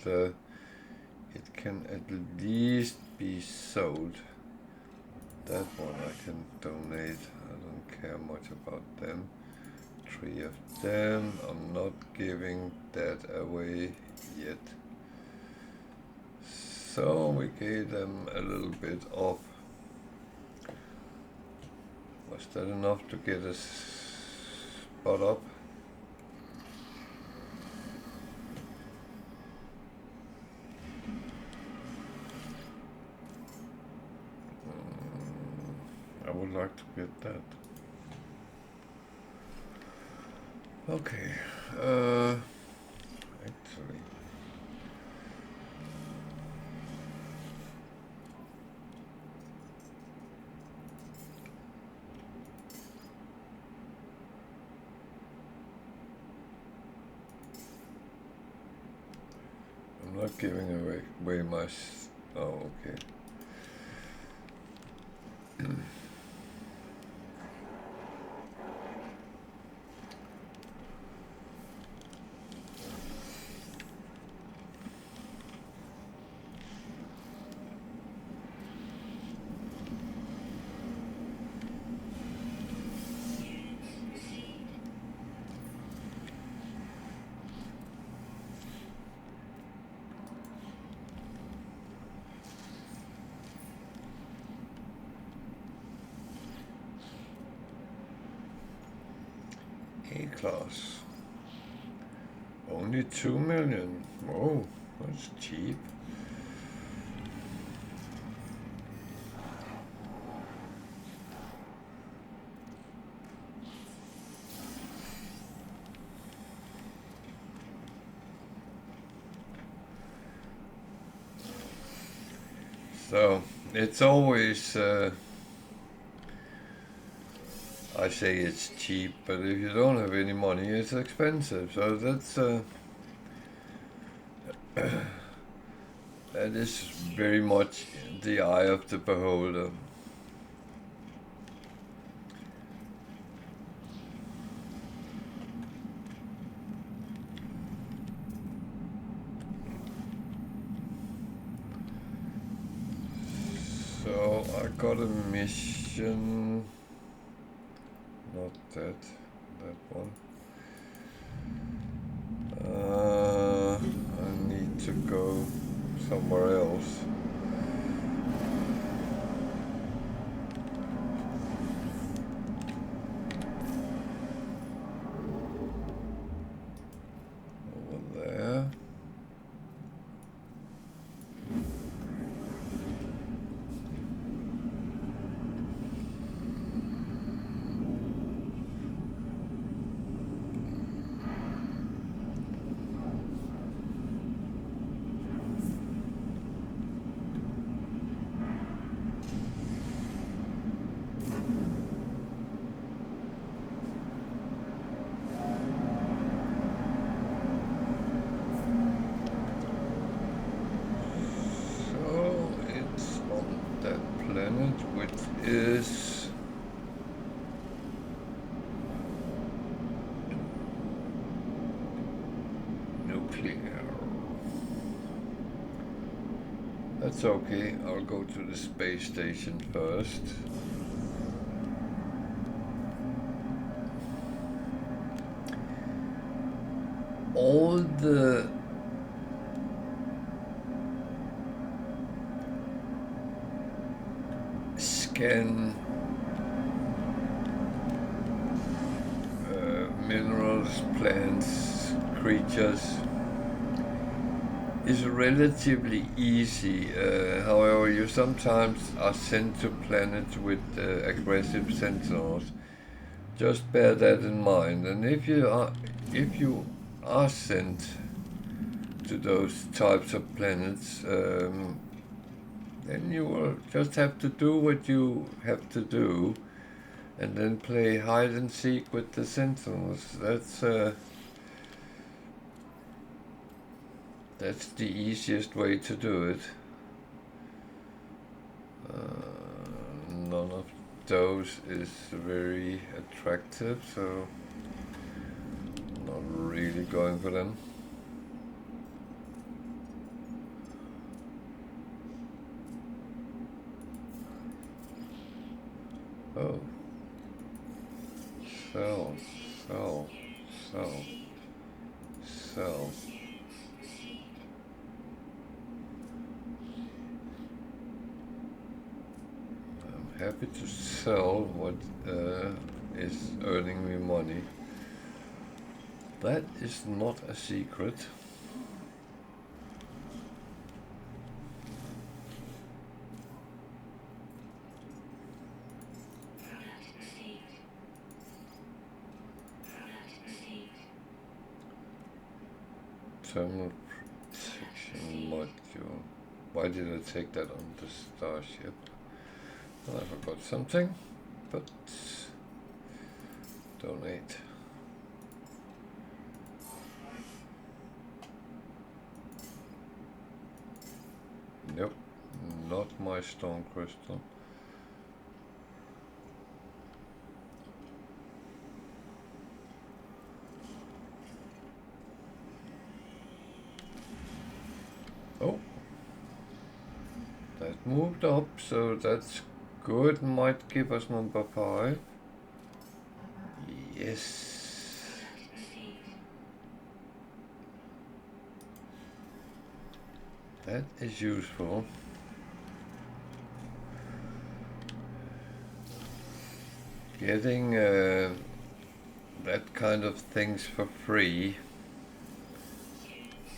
it can at least be sold. That one I can donate. I don't care much about them. 3 of them. I'm not giving that away yet. So we gave them a little bit of. Was that enough to get us spot up? I would like to get that. Okay, actually. I'm not giving away my... Oh, okay. A-class. Only 2 million. Oh, that's cheap. So it's always, I say it's cheap, but if you don't have any money, it's expensive. So that's that is very much the eye of the beholder. So I got a mission, not that one. I need to go somewhere else. Over there. Is nuclear. That's okay, I'll go to the space station first. All the scan minerals, plants, creatures is relatively easy. However, you sometimes are sent to planets with aggressive sentinels. Just bear that in mind. And if you are sent to those types of planets, then you will just have to do what you have to do, and then play hide and seek with the sentinels. That's the easiest way to do it. None of those is very attractive, so not really going for them. Oh. Sell. I'm happy to sell what is earning me money. That is not a secret. Terminal protection module. Why did I take that on the starship? Well, I forgot something, but donate. Nope, not my stone crystal. Oh, that moved up, so that's good. Might give us number 5. Yes. That is useful. Getting the that kind of things for free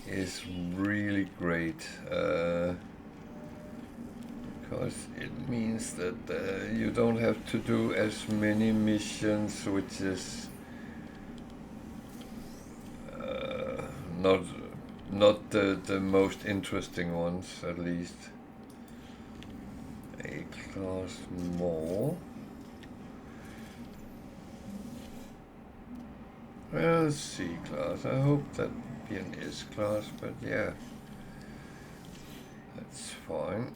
is really great, because it means that you don't have to do as many missions, which is not the most interesting ones, at least. A class more. Well, C class. I hope that be an S class, but yeah, that's fine.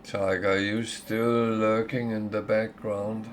Tiger, are you still lurking in the background?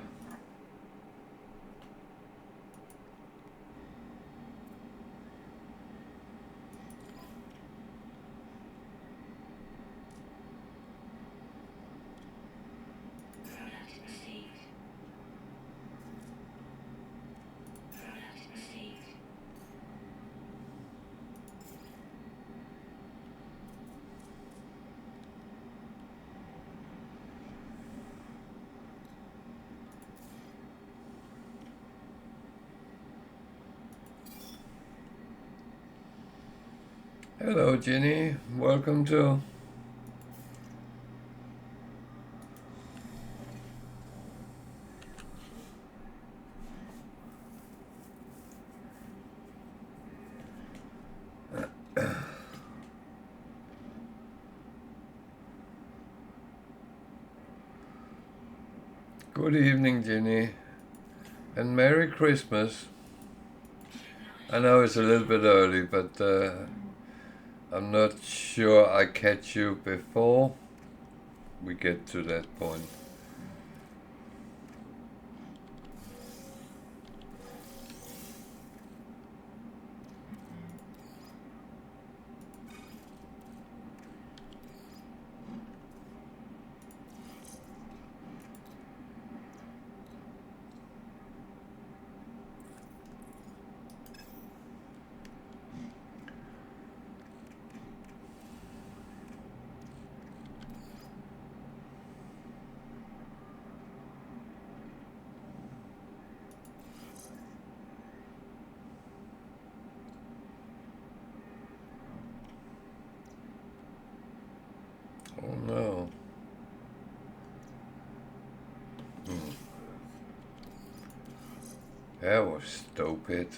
Hello, Jenny. Welcome to. Good evening, Jenny, and Merry Christmas. I know it's a little bit early, but I'm not sure I catch you before we get to that point. Oh no. That was stupid.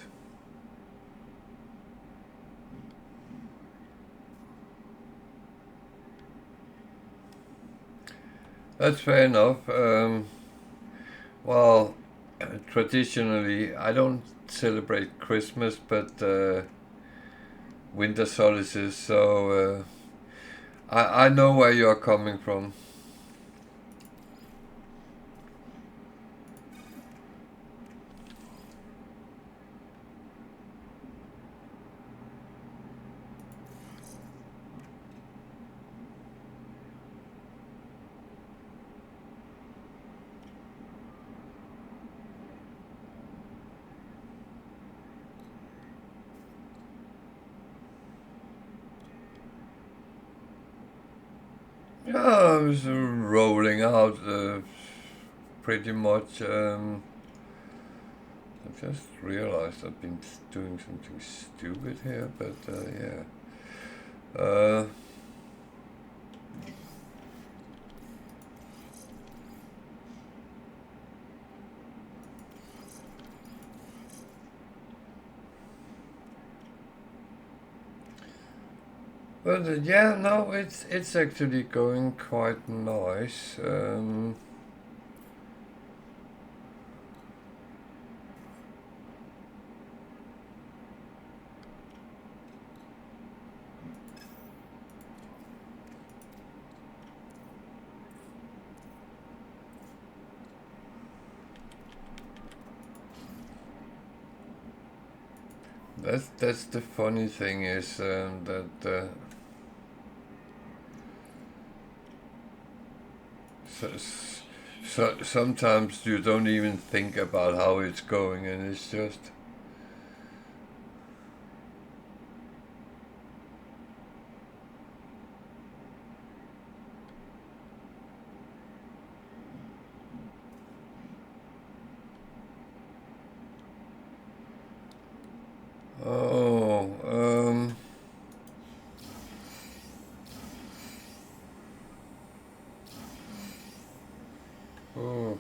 That's fair enough. Well, traditionally, I don't celebrate Christmas, but winter solstice, so I know where you're coming from. Yeah, I was rolling out pretty much. I just realized I've been doing something stupid here, but yeah. But yeah, no, it's actually going quite nice. That's the funny thing is that so sometimes you don't even think about how it's going, and it's just Oh.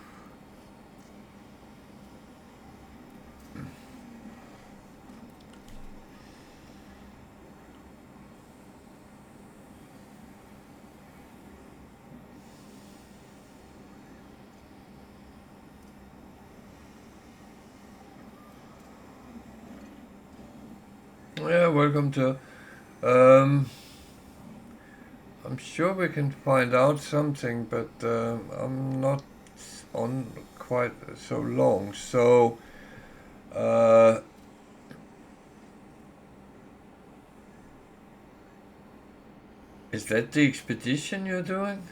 Yeah, welcome to. Um, I'm sure we can find out something, but I'm not on quite so long. So, uh, is that the expedition you're doing?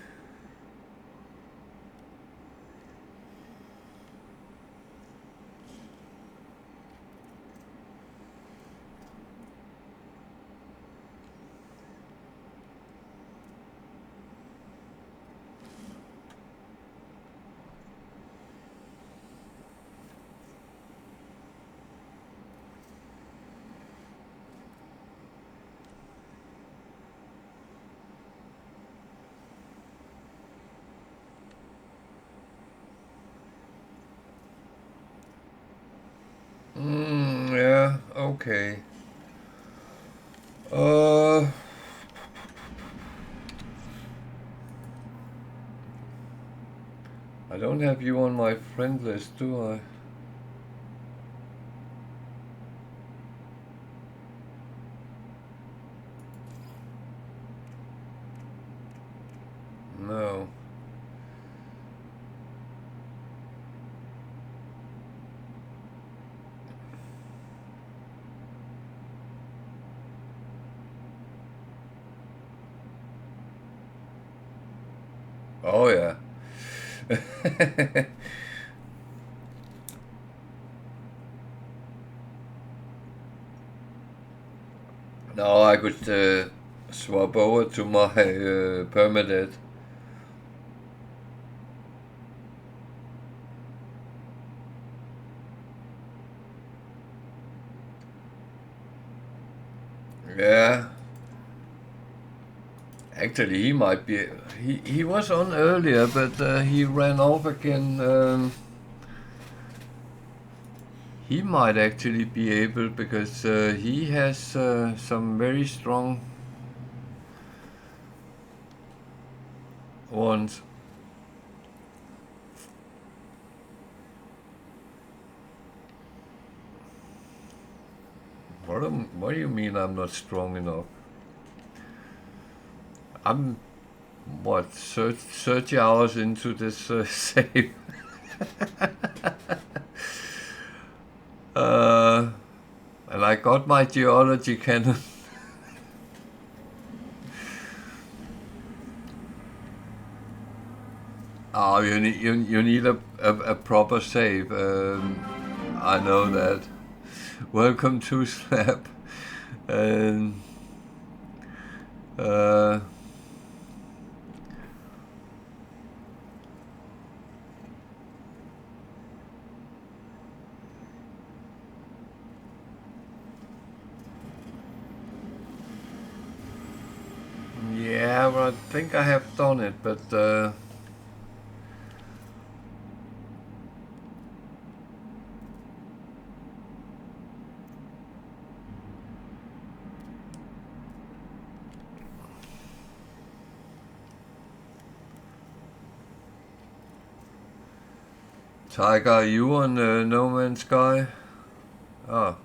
Yeah, okay. Uh, I don't have you on my friend list, do I? No. Oh, yeah. No, I could swap over to my permanent. Yeah. Actually, he might be. He was on earlier, but he ran off again. He might actually be able because he has some very strong ones. What do you mean I'm not strong enough? I'm, what, 30 hours into this save? uh, and I got my geology cannon. Oh, you need a proper save. I know that. Welcome to Slap. And uh, yeah, well, I think I have done it, but Tiger, are you on No Man's Sky? Oh.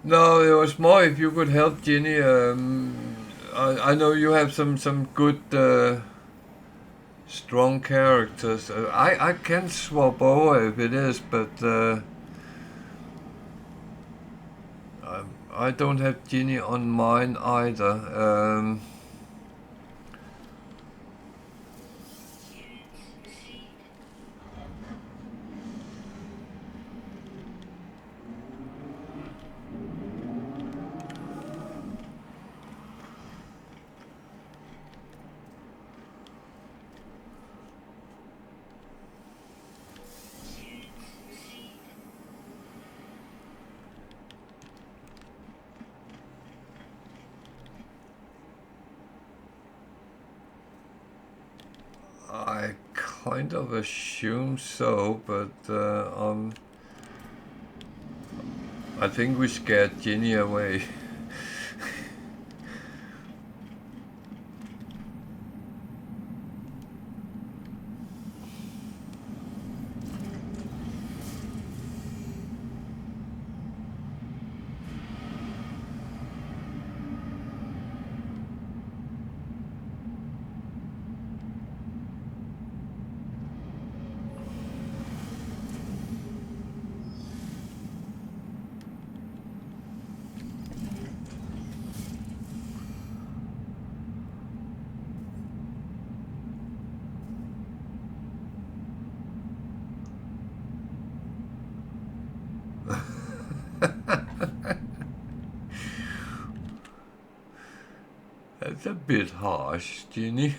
No, it was more if you could help Ginny. I know you have some good strong characters. I can swap over if it is, but I don't have Ginny on mine either. kind of assume so, but I think we scared Ginny away. That's a bit harsh, Ginny.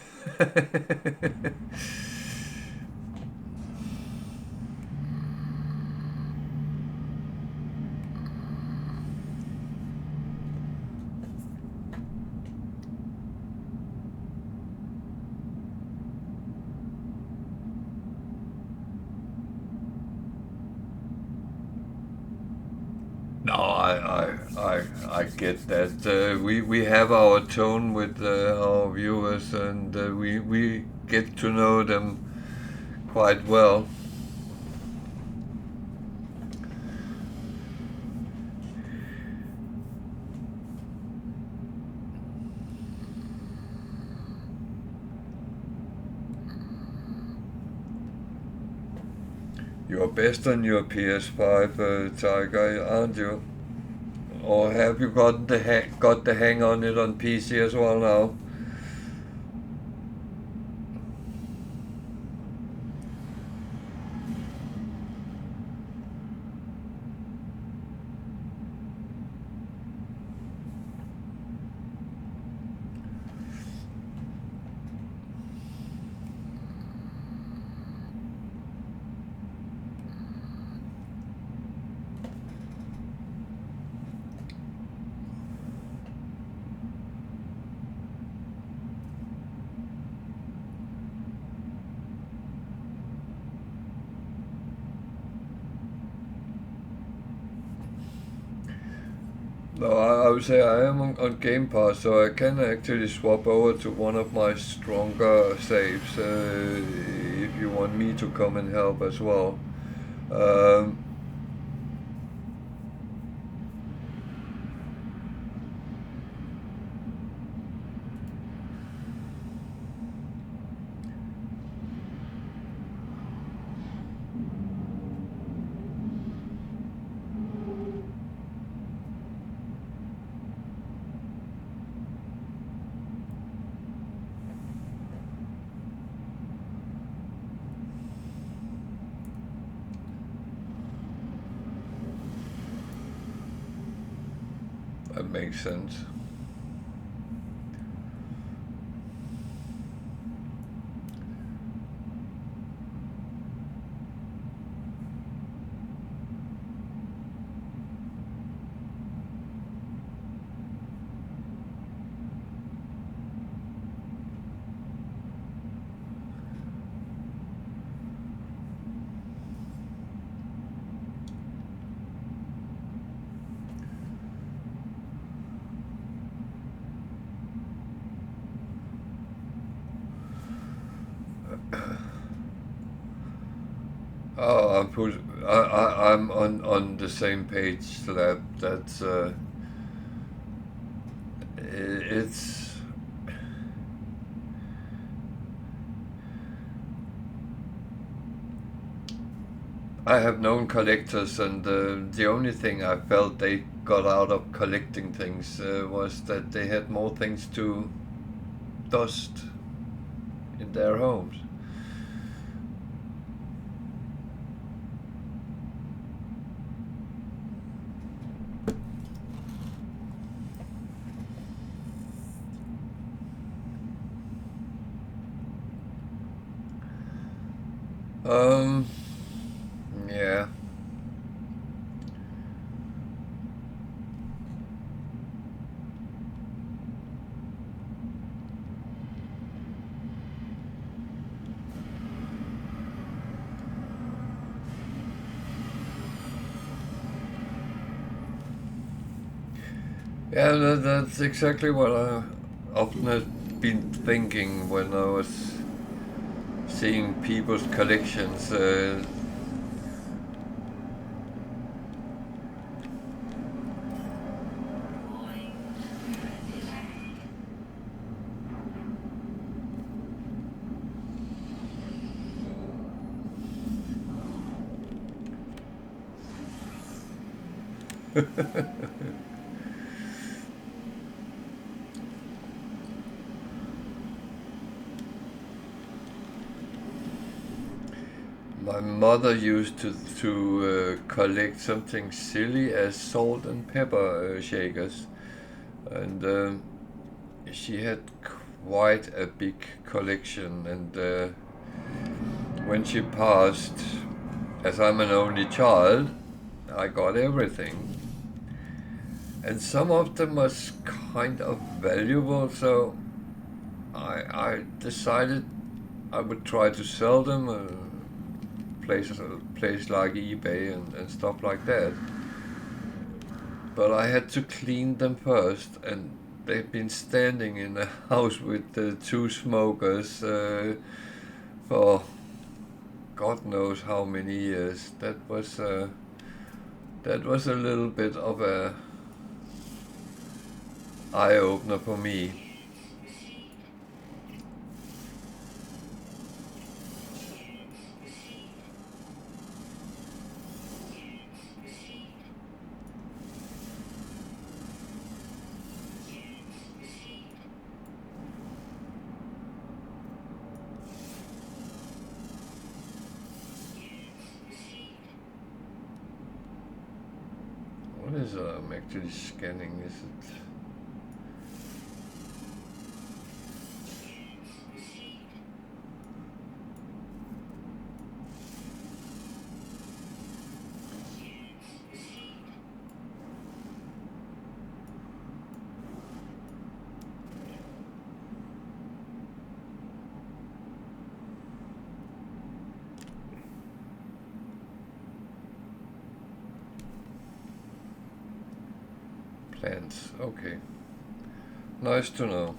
No, I get that. We have our tone with our viewers, and we get to know them quite well. You're best on your PS5, Tiger, aren't you? Or have you got the hang on it on PC as well now? No, I would say I am on Game Pass, so I can actually swap over to one of my stronger saves if you want me to come and help as well. Um, that makes sense. Oh, I'm on the same page, Slab. That's it's. I have known collectors, and the only thing I felt they got out of collecting things was that they had more things to dust in their homes. Yeah. Yeah, that's exactly what I often have been thinking when I was seeing people's collections. My mother used to collect something silly as salt and pepper shakers, and she had quite a big collection. And when she passed, as I'm an only child, I got everything, and some of them was kind of valuable. So I decided I would try to sell them. Places like eBay and stuff like that. But I had to clean them first, and they've been standing in the house with the two smokers for God knows how many years. That was a little bit of a eye opener for me. What is I'm actually scanning? Is it? Plants. Okay. Nice to know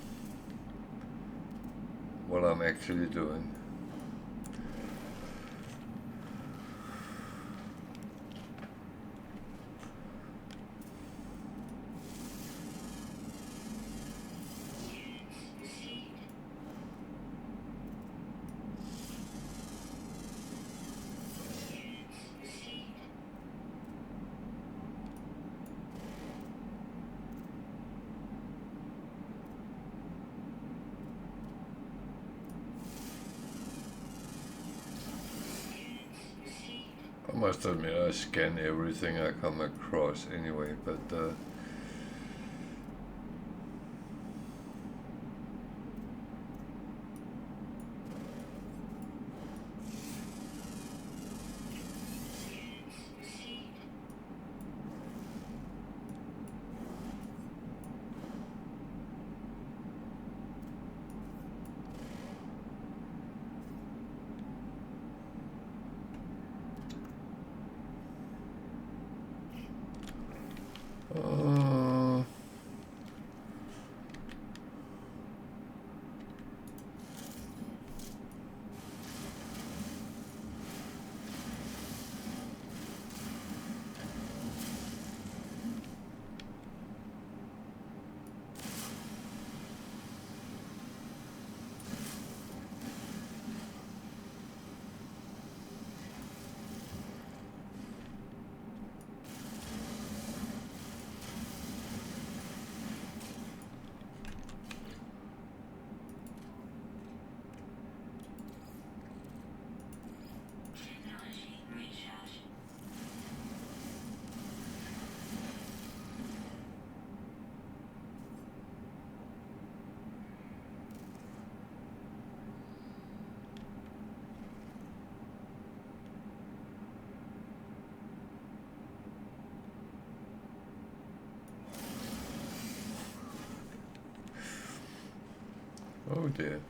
what I'm actually doing. I must admit, I scan everything I come across anyway, but uh, oh dear.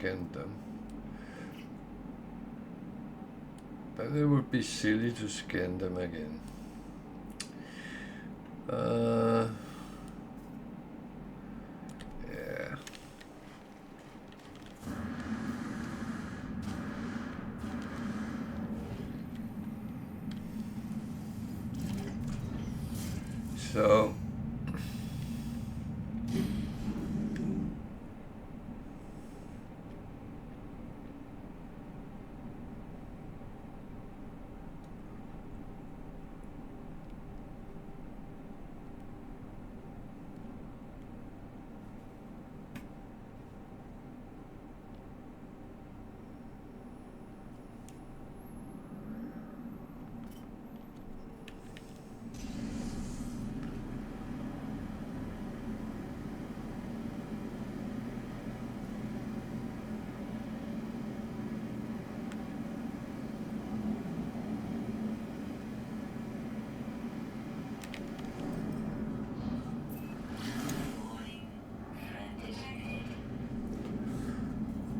scan them. But it would be silly to scan them again. Yeah. So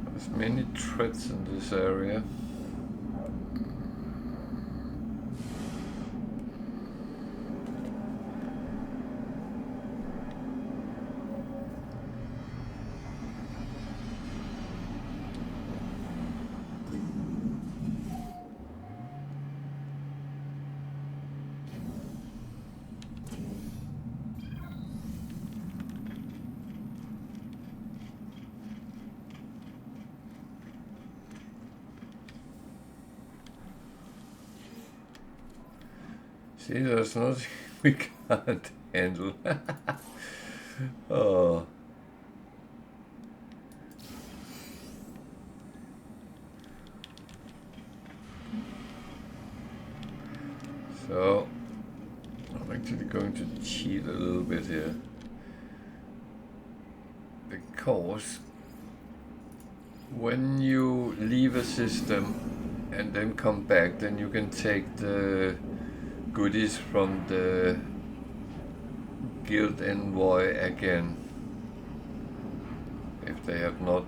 there's many threats in this area. See, there's nothing we can't handle. Oh. So, I'm actually going to cheat a little bit here. Because when you leave a system and then come back, then you can take the goodies from the guild envoy again if they have not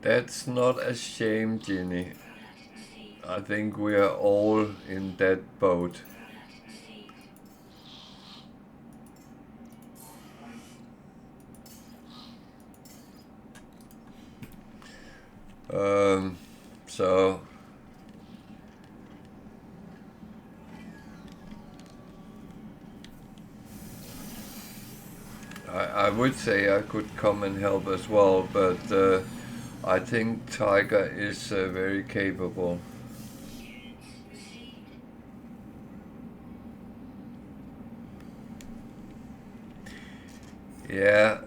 That's not a shame, Ginny. I think we are all in that boat. So I would say I could come and help as well, but I think Tiger is very capable. Yeah,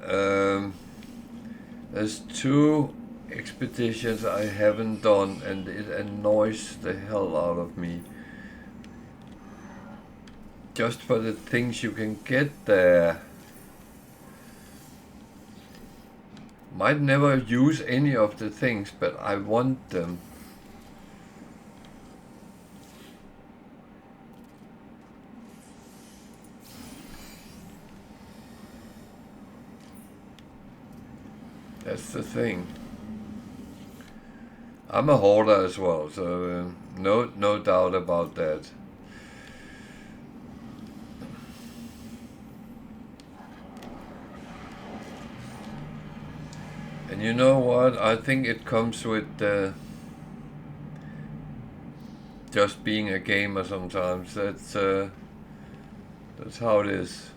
there's 2 expeditions I haven't done, and it annoys the hell out of me. Just for the things you can get there. Might never use any of the things, but I want them. That's the thing. I'm a hoarder as well, so no doubt about that. And you know what? I think it comes with just being a gamer sometimes. That's how it is.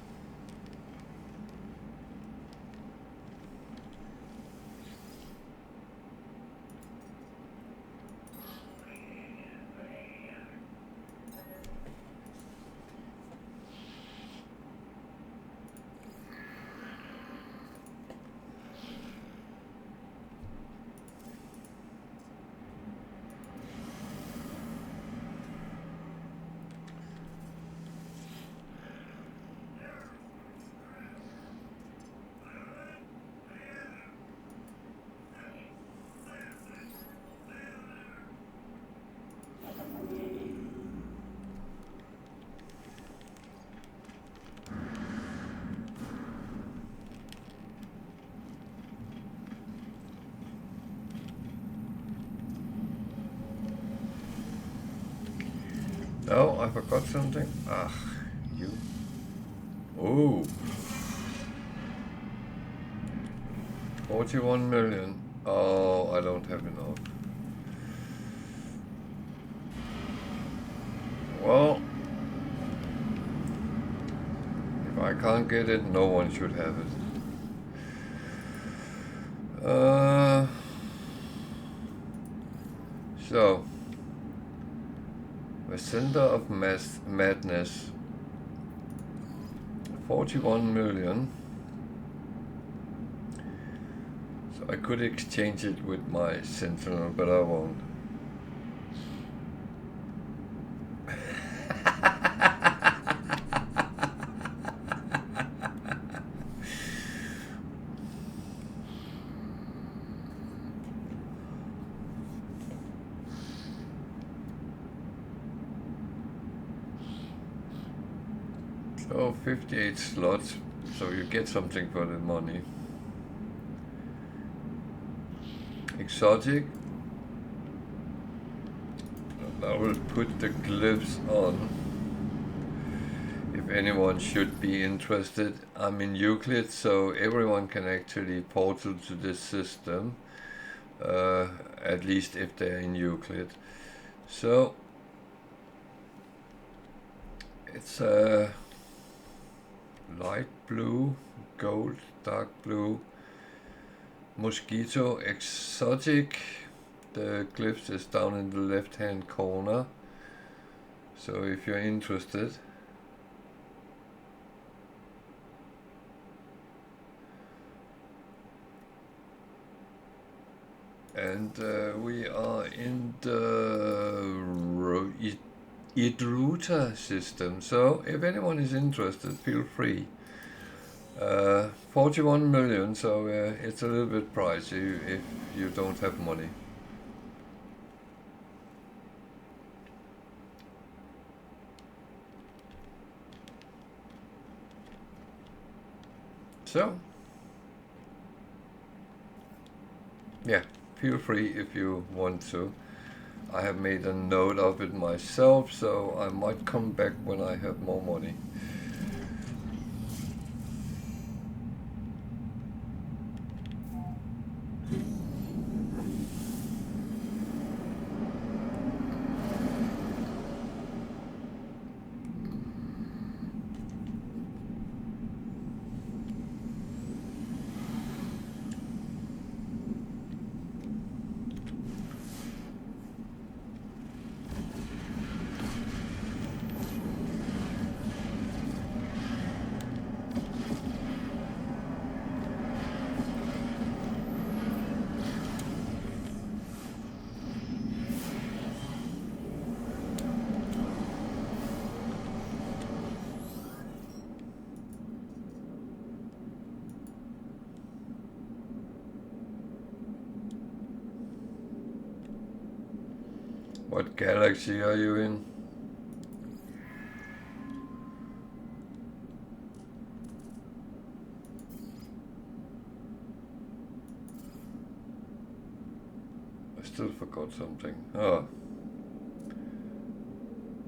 No, I forgot something. Ah, you. Oh. 41 million. Oh, I don't have enough. Well, if I can't get it, no one should have it. So, the center of madness, 41 million. So I could exchange it with my Sentinel, but I won't. So 58 slots, so you get something for the money. Exotic. I will put the glyphs on. If anyone should be interested, I'm in Euclid, so everyone can actually portal to this system, at least if they're in Euclid. So it's a light blue, gold, dark blue, mosquito, exotic. The glyphs is down in the left hand corner, so if you're interested. And we are in the Idruta system, so if anyone is interested, feel free. 41 million, so it's a little bit pricey if you don't have money. So, yeah, feel free if you want to. I have made a note of it myself, so I might come back when I have more money. What galaxy are you in? I still forgot something. Ah.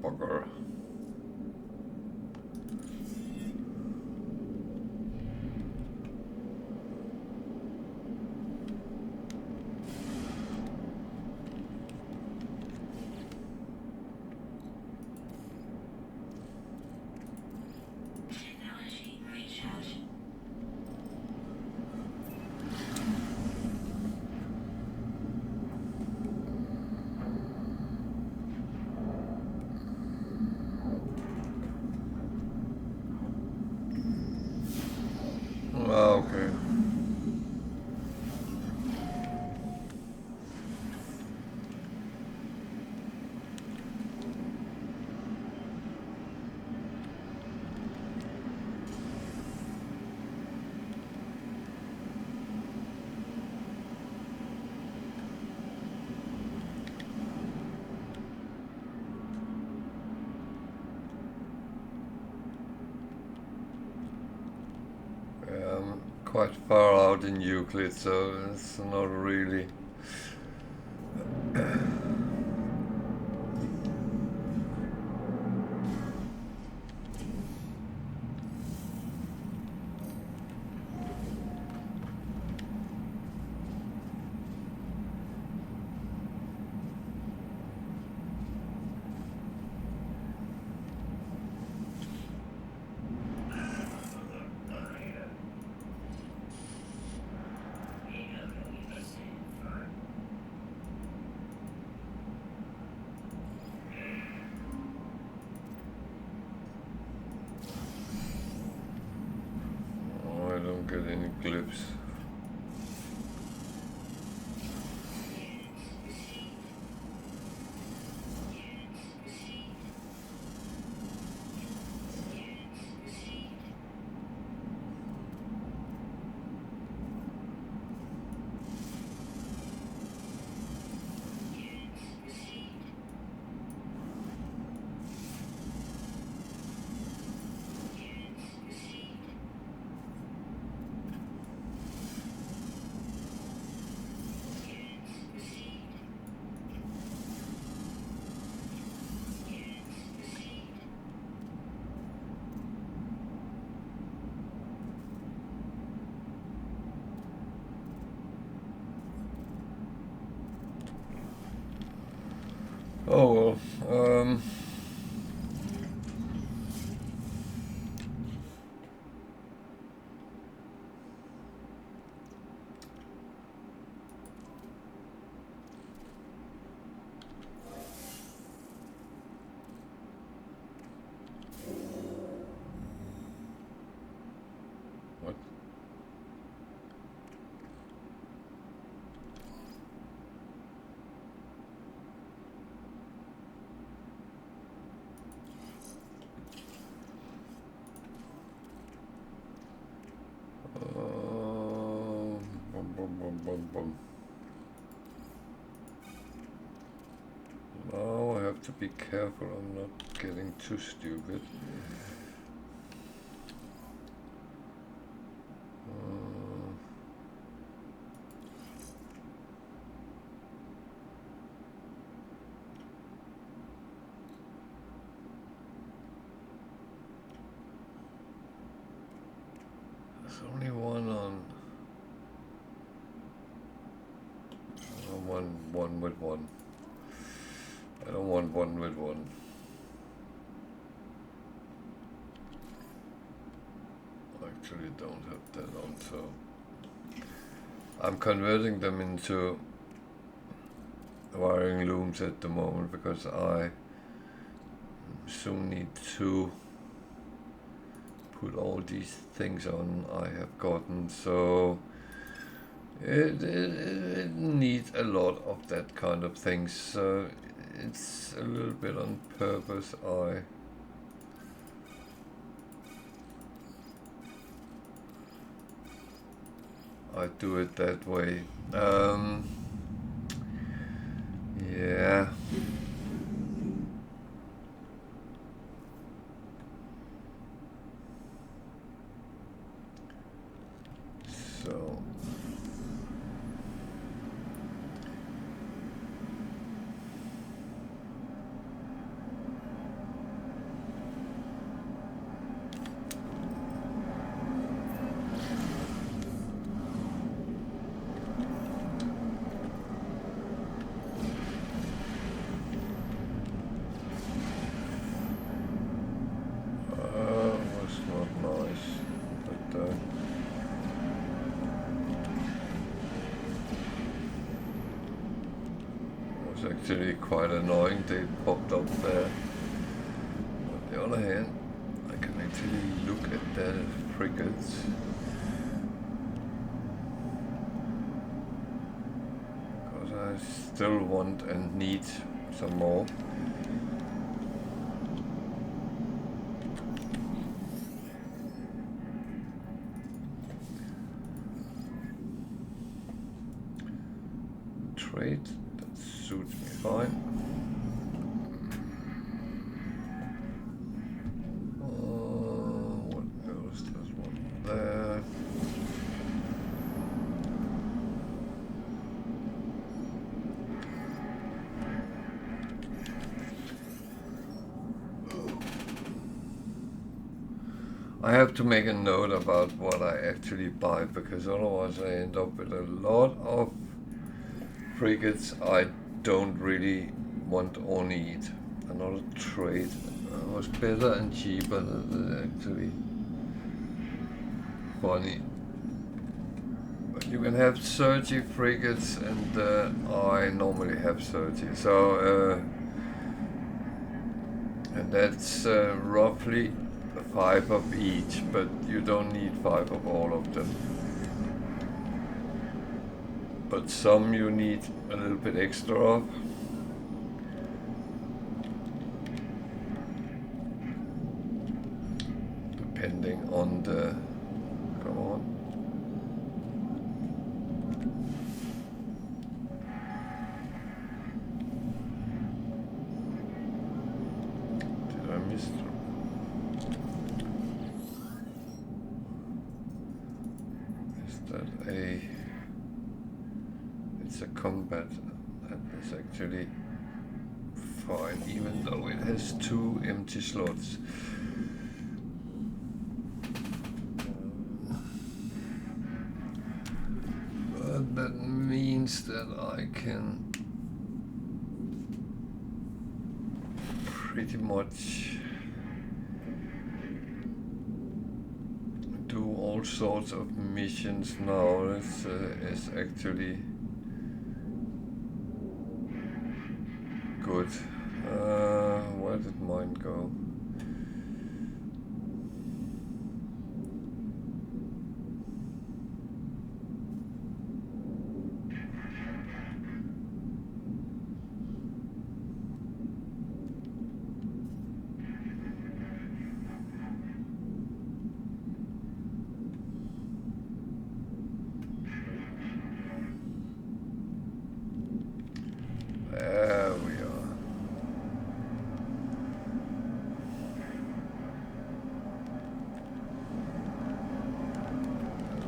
Bugger. Okay. Quite far out in Euclid, so it's not really. Oh well. What? Bum. Now I have to be careful I'm not getting too stupid. There's only one on. One with one. I don't want one with one. I actually don't have that on, so I'm converting them into wiring looms at the moment because I soon need to put all these things on I have gotten, so it needs a lot of that kind of things, so it's a little bit on purpose I do it that way. Yeah. So actually quite annoying they popped up there. On the other hand, I can actually look at the frigates. Because I still want and need some more. Trade, that suits me fine. What else? There's one there. I have to make a note about what I actually buy, because otherwise I end up with a lot of frigates I don't really want or need. Another trade was better and cheaper than actually funny. But you can have 30 frigates, and I normally have 30. So and that's roughly 5 of each, but you don't need 5 of all of them. But some you need a little bit extra of. Depending on the... Come on. Did I miss them? Is that a... It's a combat, that is actually fine, even though it has 2 empty slots. But that means that I can pretty much do all sorts of missions now. It's actually good. Where did mine go? There we are.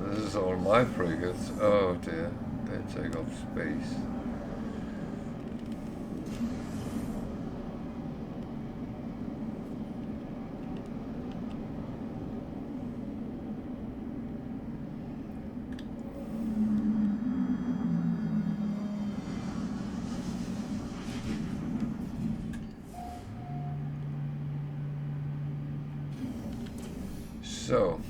This is all my frigates. Oh dear, they take up space. So,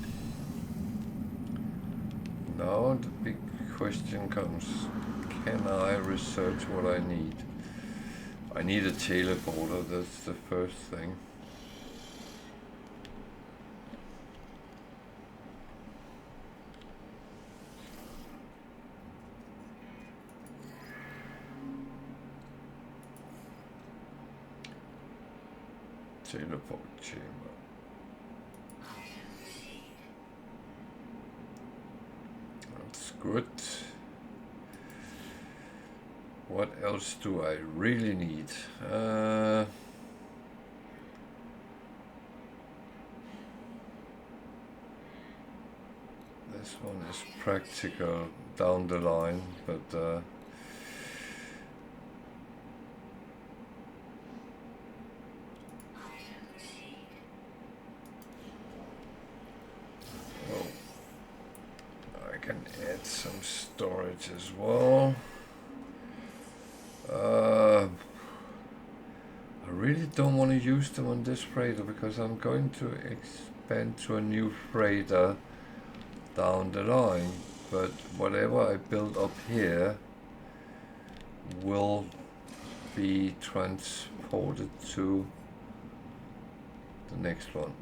now the big question comes, can I research what I need? I need a teleporter, that's the first thing. Teleport chamber. That's good. What else do I really need? This one is practical down the line, but oh, I can add some storage as well. I really don't want to use them on this freighter because I'm going to expand to a new freighter down the line, but whatever I build up here will be transported to the next one.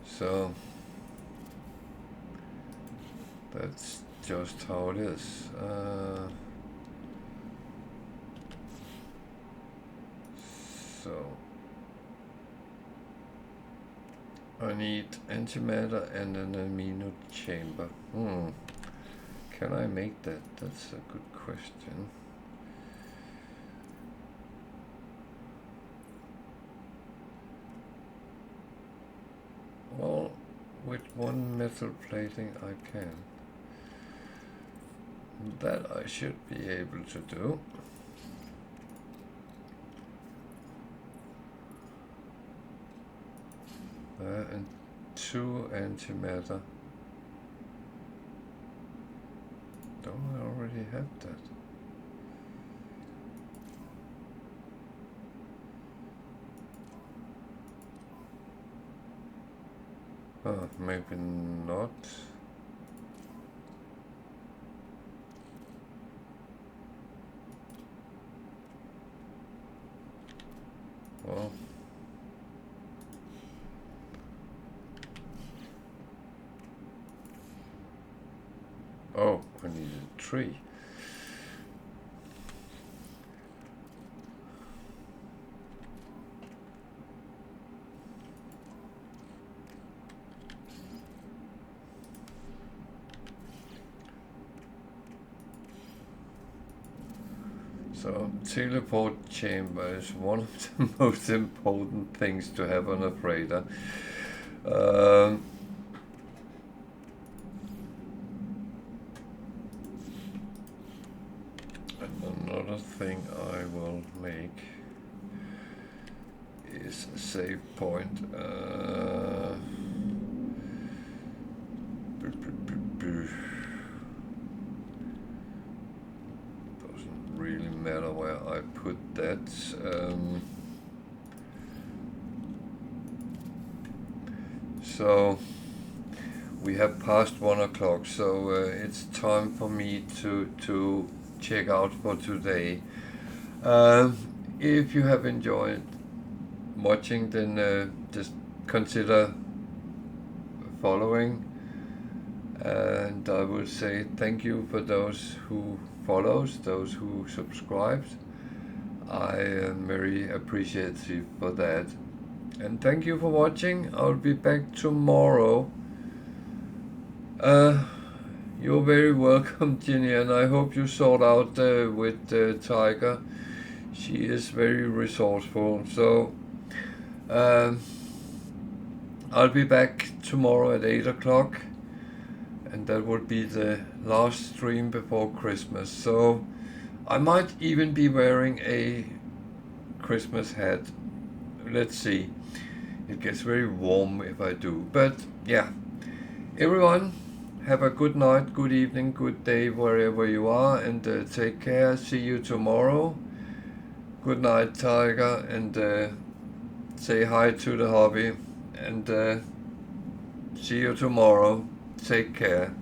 So that's just how it is. So I need antimatter and an amino chamber. Can I make that? That's a good question. Well, with one metal plating I can. That I should be able to do. And 2 antimatter. Don't I already have that? Oh, maybe not. Well, oh, I needed 3. So, teleport chamber is one of the most important things to have on a freighter. And another thing I will make is a save point. that. So we have passed 1 o'clock, so it's time for me to check out for today. If you have enjoyed watching, then just consider following, and I will say thank you for those who follows, those who subscribed. I am very appreciative for that, and thank you for watching. I'll be back tomorrow. You're very welcome, Ginny, and I hope you sort out with Tiger. She is very resourceful, so I'll be back tomorrow at 8 o'clock, and that will be the last stream before Christmas. So I might even be wearing a Christmas hat. Let's see. It gets very warm if I do. But yeah, everyone, have a good night, good evening, good day, wherever you are, and take care. See you tomorrow. Good night, Tiger, and say hi to the hobby, and see you tomorrow. Take care.